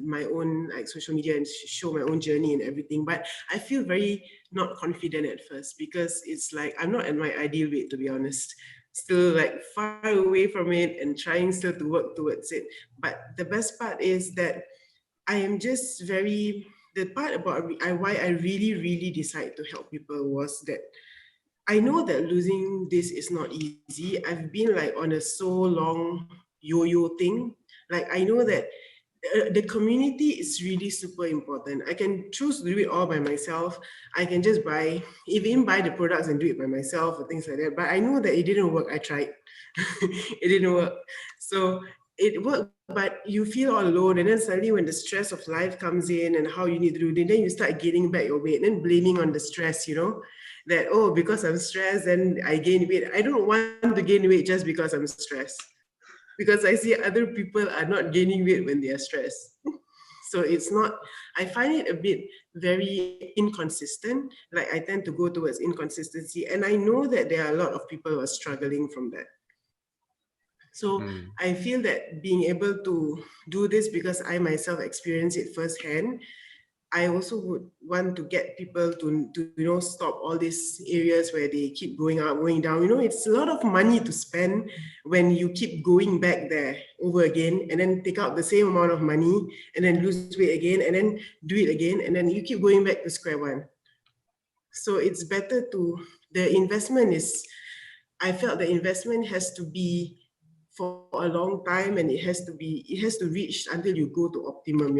my own like social media and show my own journey and everything. But I feel very not confident at first because it's like I'm not at my ideal weight, to be honest. Still like far away from it and trying still to work towards it. But the best part is that I am just the part about why I really decide to help people was that I know that losing this is not easy. I've been like on a so long yo-yo thing. Like I know that the community is really super important. I can choose to do it all by myself. I can just even buy the products and do it by myself or things like that. But I know that it didn't work. I tried. It didn't work. So it worked, but you feel all alone. And then suddenly when the stress of life comes in and how you need to do it, then you start gaining back your weight and then blaming on the stress, that, oh, because I'm stressed and I gain weight. I don't want to gain weight just because I'm stressed, because I see other people are not gaining weight when they are stressed. So it's not, I find it a bit very inconsistent. Like I tend to go towards inconsistency. And I know that there are a lot of people who are struggling from that. So I feel that being able to do this because I myself experienced it firsthand, I also would want to get people to stop all these areas where they keep going up, going down. It's a lot of money to spend when you keep going back there over again and then take out the same amount of money and then lose weight again and then do it again and then you keep going back to square one. So it's better I felt the investment has to be for a long time, and it has to reach until you go to optimum,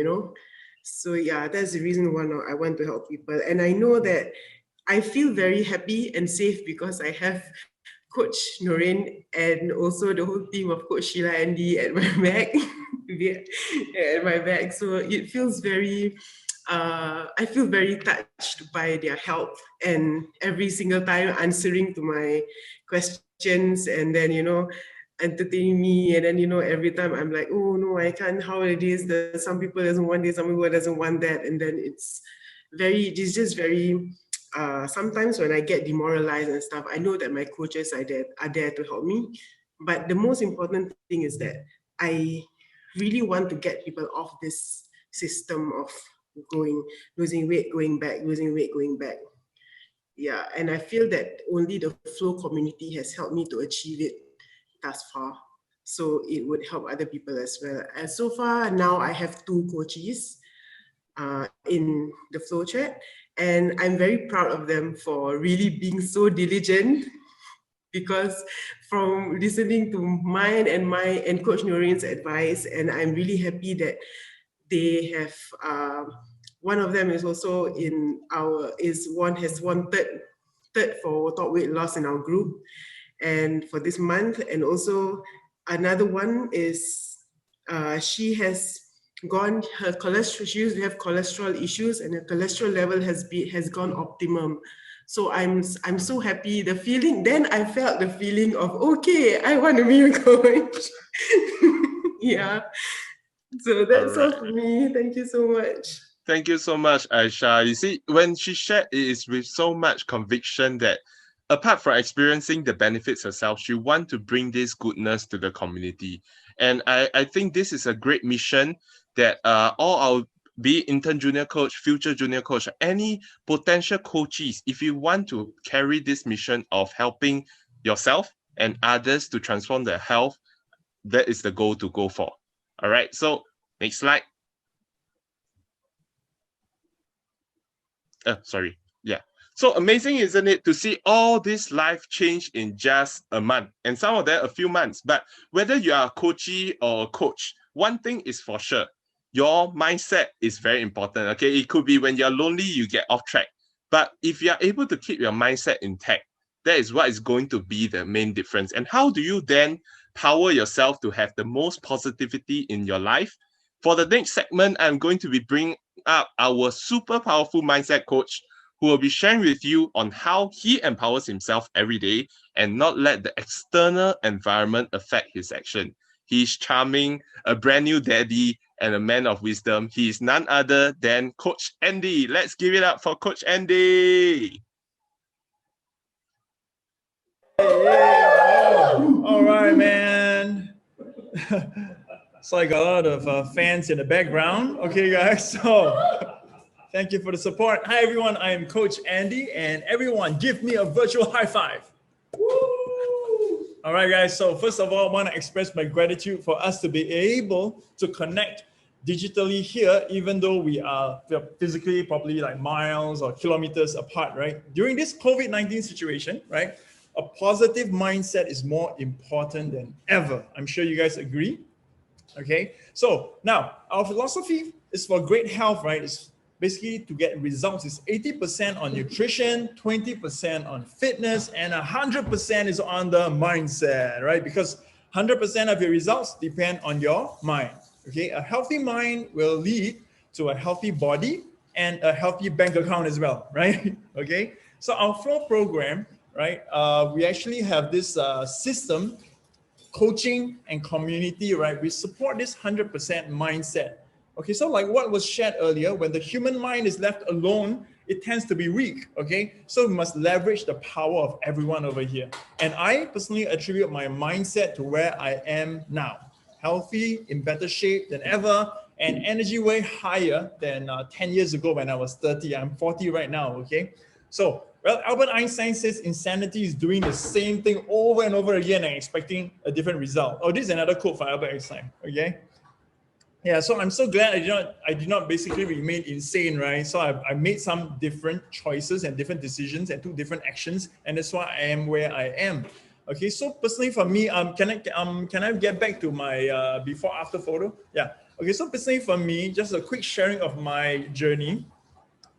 So yeah, that's the reason why I want to help people. And I know that I feel very happy and safe because I have Coach Noreen and also the whole team of Coach Sheila and Dee at my back. At my back. So it feels I feel very touched by their help and every single time answering to my questions and then, entertaining me. And then, every time I'm like, oh no, I can't, how it is that some people doesn't want this, some people doesn't want that. And then it's just very, sometimes when I get demoralized and stuff, I know that my coaches are there to help me. But the most important thing is that I really want to get people off this system of losing weight, going back, losing weight, going back. Yeah, and I feel that only the FLO community has helped me to achieve it thus far. So it would help other people as well. And so far now I have 2 coaches in the FLO chat, and I'm very proud of them for really being so diligent, because from listening to mine and Coach Noreen's advice, and I'm really happy that they have one of them is also has won third for top weight loss in our group and for this month. And also another one is she has gone, she used to have cholesterol issues and her cholesterol level has gone optimum. So I'm so happy. Then I felt the feeling of, okay, I want to be a coach. Yeah. So that's all for me. Thank you so much. Thank you so much, Aisha. You see, when she shared, it is with so much conviction that apart from experiencing the benefits herself, she wants to bring this goodness to the community. And I think this is a great mission that all our, be it intern junior coach, future junior coach, any potential coaches, if you want to carry this mission of helping yourself and others to transform their health, that is the goal to go for. All right, so next slide. Sorry. Yeah. So amazing, isn't it, to see all this life change in just a month, and some of them a few months. But whether you are a coachee or a coach, one thing is for sure, your mindset is very important. Okay, it could be when you're lonely, you get off track. But if you're able to keep your mindset intact, that is what is going to be the main difference. And how do you then power yourself to have the most positivity in your life? For the next segment, I'm going to be bringing up our super powerful mindset coach, who will be sharing with you on how he empowers himself every day and not let the external environment affect his action. He's charming, a brand new daddy, and a man of wisdom. He is none other than Coach Andy. Let's give it up for Coach Andy. All right, man. It's like a lot of fans in the background. Okay, guys. So thank you for the support. Hi, everyone. I am Coach Andy, and everyone, give me a virtual high five. Woo! All right, guys. So first of all, I want to express my gratitude for us to be able to connect digitally here, even though we are physically probably like miles or kilometers apart, right? During this COVID-19 situation, right? A positive mindset is more important than ever. I'm sure you guys agree. Okay, so now our philosophy is for great health, right? It's basically to get results. It's 80% on nutrition, 20% on fitness, and 100% is on the mindset, right? Because 100% of your results depend on your mind. Okay, a healthy mind will lead to a healthy body and a healthy bank account as well, right? Okay, so our FLO program, right? We actually have this system, coaching and community, right? We support this 100% mindset. Okay, so like what was shared earlier, when the human mind is left alone, it tends to be weak, okay? So we must leverage the power of everyone over here. And I personally attribute my mindset to where I am now. Healthy, in better shape than ever, and energy way higher than 10 years ago when I was 30. I'm 40 right now, okay? So, well, Albert Einstein says insanity is doing the same thing over and over again and expecting a different result. Oh, this is another quote for Albert Einstein, okay? Yeah, so I'm so glad I did not basically remain insane, right? So I made some different choices and different decisions and took different actions, and that's why I am where I am. Okay, so personally for me, can I get back to my before after photo? Yeah. Okay, so personally for me, just a quick sharing of my journey.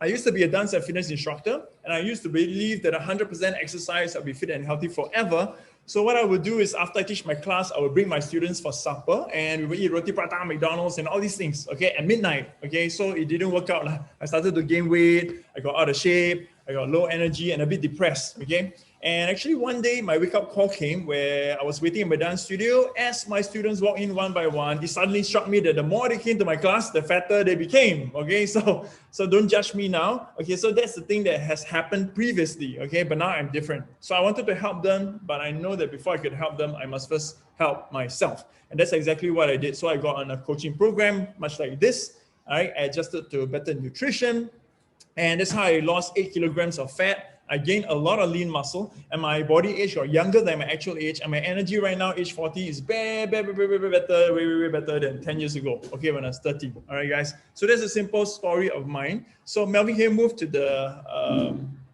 I used to be a dance and fitness instructor, and I used to believe that 100% exercise, I'll be fit and healthy forever. So what I would do is after I teach my class, I would bring my students for supper, and we would eat roti prata, McDonald's, and all these things, okay, at midnight, okay? So it didn't work out. I started to gain weight, I got out of shape, I got low energy and a bit depressed, okay? And actually one day my wake-up call came where I was waiting in my dance studio. As my students walked in one by one, it suddenly struck me that the more they came to my class, the fatter they became, okay? So don't judge me now, okay? So that's the thing that has happened previously, okay? But now I'm different. So I wanted to help them, but I know that before I could help them, I must first help myself. And that's exactly what I did. So I got on a coaching program, much like this, all right? I adjusted to better nutrition, and that's how I lost 8 kilograms of fat. I gained a lot of lean muscle, and my body age got younger than my actual age, and my energy right now, age 40, is way better than 10 years ago, okay, when I was 30. All right, guys. So that's a simple story of mine. So Melvin here moved to the,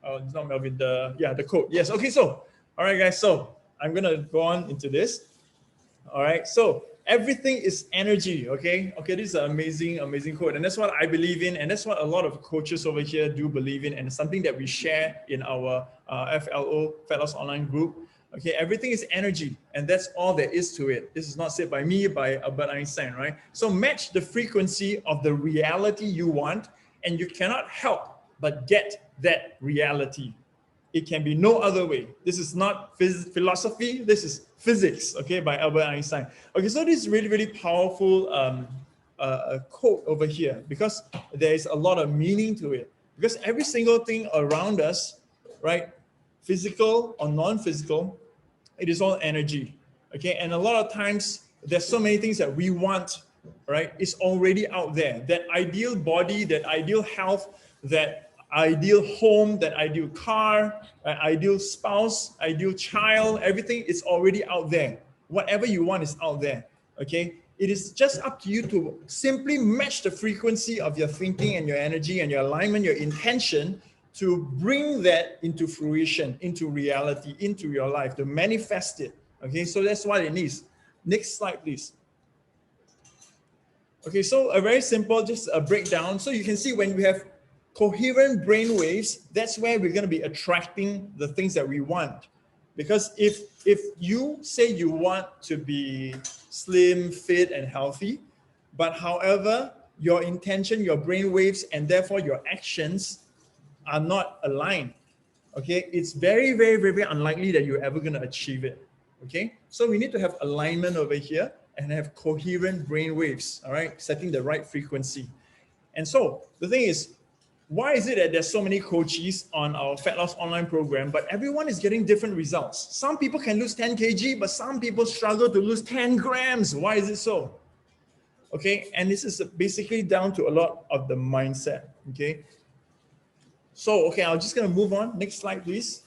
it's not Melvin, the code. Yes, okay, so, all right, guys. So I'm going to go on into this. All right, so everything is energy, okay? Okay, this is an amazing quote, and that's what I believe in, and that's what a lot of coaches over here do believe in, and it's something that we share in our FLO, Fat Loss Online group. Okay, everything is energy, and that's all there is to it. This is not said by me, by Albert Einstein, right? So match the frequency of the reality you want, and you cannot help but get that reality. It can be no other way. This is not philosophy, this is physics, okay, by Albert Einstein. Okay, so this is really powerful quote over here because there is a lot of meaning to it. Because every single thing around us, right, physical or non-physical, it is all energy, okay? And a lot of times, there's so many things that we want, right? It's already out there. That ideal body, that ideal health, that ideal home, that ideal car, ideal spouse, ideal child, everything is already out there. Whatever you want is out there, okay? It is just up to you to simply match the frequency of your thinking and your energy and your alignment, your intention to bring that into fruition, into reality, into your life, to manifest it, okay? So that's what it needs. Next slide, please. Okay, so a very simple, just a breakdown. So you can see when we have coherent brain waves, that's where we're going to be attracting the things that we want. Because if you say you want to be slim, fit, and healthy, but however, your intention, your brain waves, and therefore your actions are not aligned, okay, it's very unlikely that you're ever going to achieve it, okay? So we need to have alignment over here and have coherent brain waves, all right, setting the right frequency. And so the thing is, why is it that there's so many coaches on our Fat Loss Online program, but everyone is getting different results? Some people can lose 10 kg, but some people struggle to lose 10 grams. Why is it so? Okay, and this is basically down to a lot of the mindset, okay? So, okay, I'm just gonna move on. Next slide, please.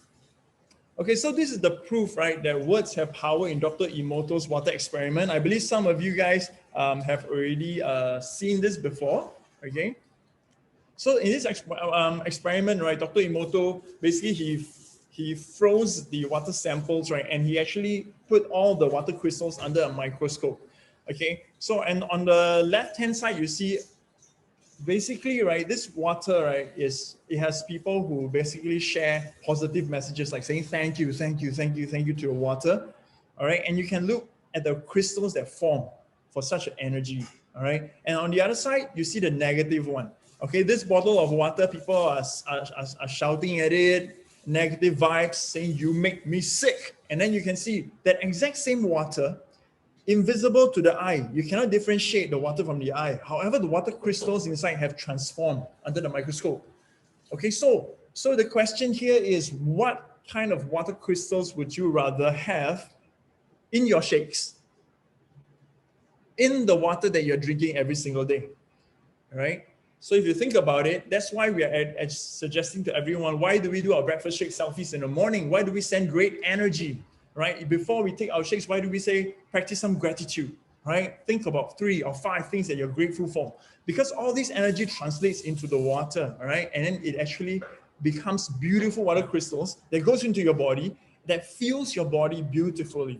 Okay, so this is the proof, right, that words have power in Dr. Emoto's water experiment. I believe some of you guys have already seen this before, okay? So in this experiment, right, Dr. Emoto, basically he froze the water samples, right, and he actually put all the water crystals under a microscope, okay? So, and on the left-hand side, you see, basically, right, this water, right, it has people who basically share positive messages like saying thank you to your water, all right? And you can look at the crystals that form for such energy, all right? And on the other side, you see the negative one. Okay, this bottle of water, people are shouting at it, negative vibes, saying you make me sick. And then you can see that exact same water, invisible to the eye. You cannot differentiate the water from the eye. However, the water crystals inside have transformed under the microscope. Okay, so the question here is, what kind of water crystals would you rather have in your shakes? in the water that you're drinking every single day, right? So if you think about it, that's why we are suggesting to everyone, why do we do our breakfast shake selfies in the morning? Why do we send great energy, right? Before we take our shakes, why do we say practice some gratitude, right? Think about 3 or 5 things that you're grateful for, because all this energy translates into the water, all right? And then it actually becomes beautiful water crystals that goes into your body, that fuels your body beautifully,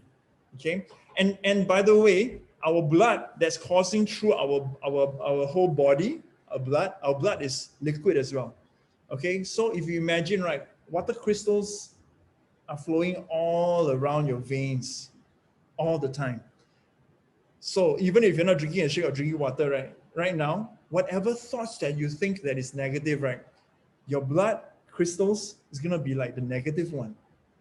okay? And by the way, our blood that's coursing through our whole body, our blood is liquid as well. Okay, so if you imagine, right, water crystals are flowing all around your veins all the time. So even if you're not drinking a shake or drinking water, right now, whatever thoughts that you think that is negative, right, your blood crystals is gonna be like the negative one.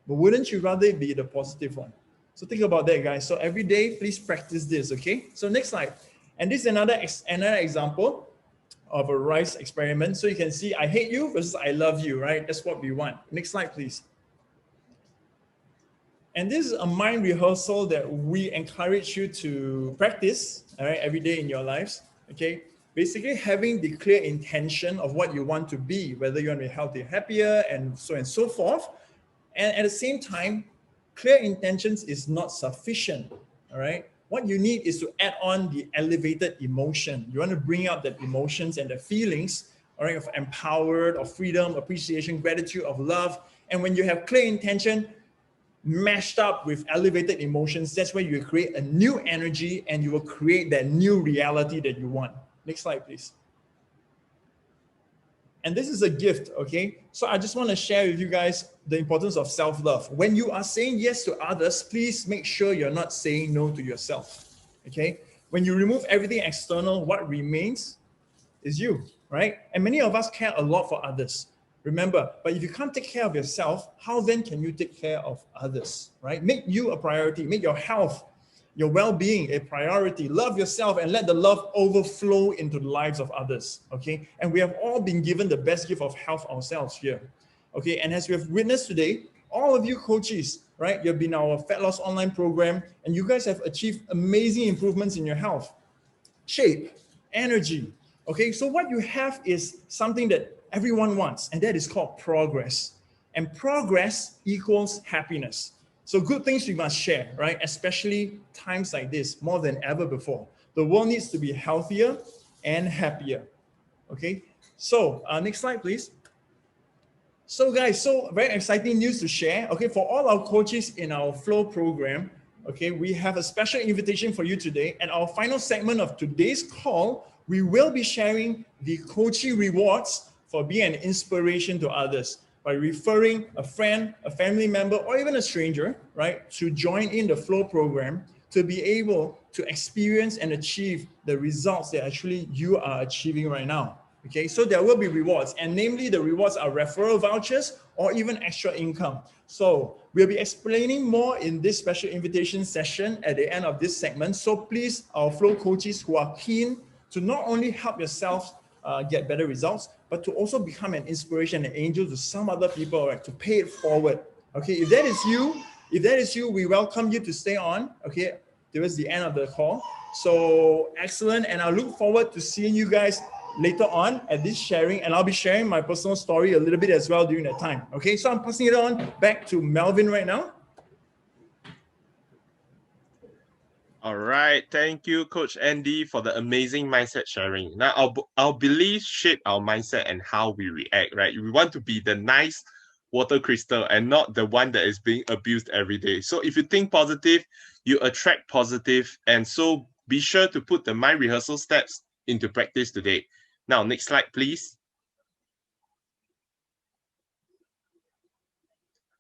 But wouldn't you rather it be the positive one? So think about that, guys. So every day, please practice this, okay? So next slide. And this is another example of a rice experiment. So you can see I hate you versus I love you, right? That's what we want. Next slide, please. And this is a mind rehearsal that we encourage you to practice, all right, every day in your lives, okay? Basically having the clear intention of what you want to be, whether you want to be healthier, happier, and so forth. And at the same time, clear intentions is not sufficient, all right? What you need is to add on the elevated emotion. You want to bring out the emotions and the feelings, all right, of empowered, of freedom, appreciation, gratitude, of love. And when you have clear intention mashed up with elevated emotions, that's where you create a new energy and you will create that new reality that you want. Next slide, please. And this is a gift, okay? So I just want to share with you guys the importance of self-love. When you are saying yes to others, please make sure you're not saying no to yourself, okay? When you remove everything external, what remains is you, right? And many of us care a lot for others. Remember, but if you can't take care of yourself, how then can you take care of others, right? Make you a priority, make your health, your well-being a priority. Love yourself and let the love overflow into the lives of others, okay? And we have all been given the best gift of health ourselves here, okay? And as we have witnessed today, all of you coaches, right? You've been our Fat Loss Online program, and you guys have achieved amazing improvements in your health, shape, energy, okay? So what you have is something that everyone wants, and that is called progress. And progress equals happiness. So good things we must share, right? Especially times like this, more than ever before. The world needs to be healthier and happier, okay? So next slide, please. So guys, so very exciting news to share. Okay, for all our coaches in our FLO program, okay, we have a special invitation for you today. And our final segment of today's call, we will be sharing the coachee rewards for being an inspiration to others by referring a friend, a family member, or even a stranger, right, to join in the FLO program to be able to experience and achieve the results that actually you are achieving right now. Okay, so there will be rewards, and namely the rewards are referral vouchers or even extra income. So we'll be explaining more in this special invitation session at the end of this segment. So please, our FLO coaches who are keen to not only help yourself get better results, but to also become an inspiration, an angel to some other people, right, to pay it forward. Okay, if that is you, we welcome you to stay on, okay, towards the end of the call. So excellent, and I look forward to seeing you guys later on at this sharing, and I'll be sharing my personal story a little bit as well during that time. Okay, so I'm passing it on back to Melvin right now. All right, thank you, Coach Andy, for the amazing mindset sharing. Now, our beliefs shape our mindset and how we react, right? We want to be the nice water crystal and not the one that is being abused every day. So if you think positive, you attract positive, and so be sure to put the mind rehearsal steps into practice today. Now, next slide, please.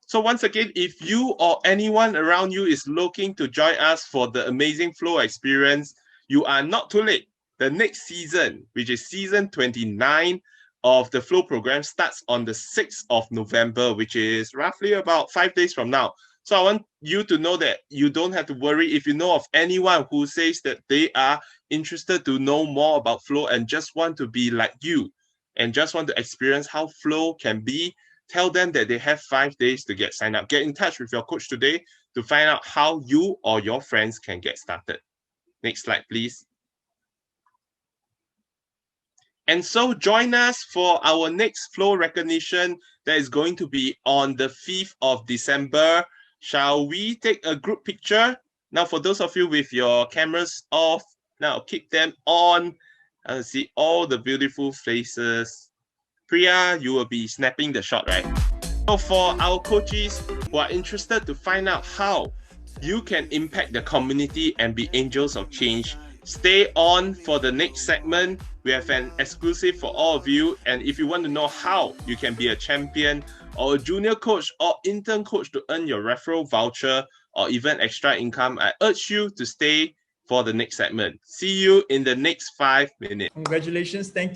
So once again, if you or anyone around you is looking to join us for the amazing FLO experience, you are not too late. The next season, which is season 29 of the FLO program, starts on the 6th of November, which is roughly about 5 days from now. So I want you to know that you don't have to worry if you know of anyone who says that they are interested to know more about FLO and just want to be like you and just want to experience how FLO can be. Tell them that they have 5 days to get signed up. Get in touch with your coach today to find out how you or your friends can get started. Next slide, please. And so join us for our next FLO recognition that is going to be on the 5th of December. Shall we take a group picture? Now, for those of you with your cameras off, now keep them on and see all the beautiful faces. Priya, you will be snapping the shot, right? So for our coaches who are interested to find out how you can impact the community and be angels of change, stay on for the next segment. We have an exclusive for all of you. And if you want to know how you can be a champion or a junior coach or intern coach to earn your referral voucher or even extra income, I urge you to stay for the next segment. See you in the next 5 minutes. Congratulations. Thank you.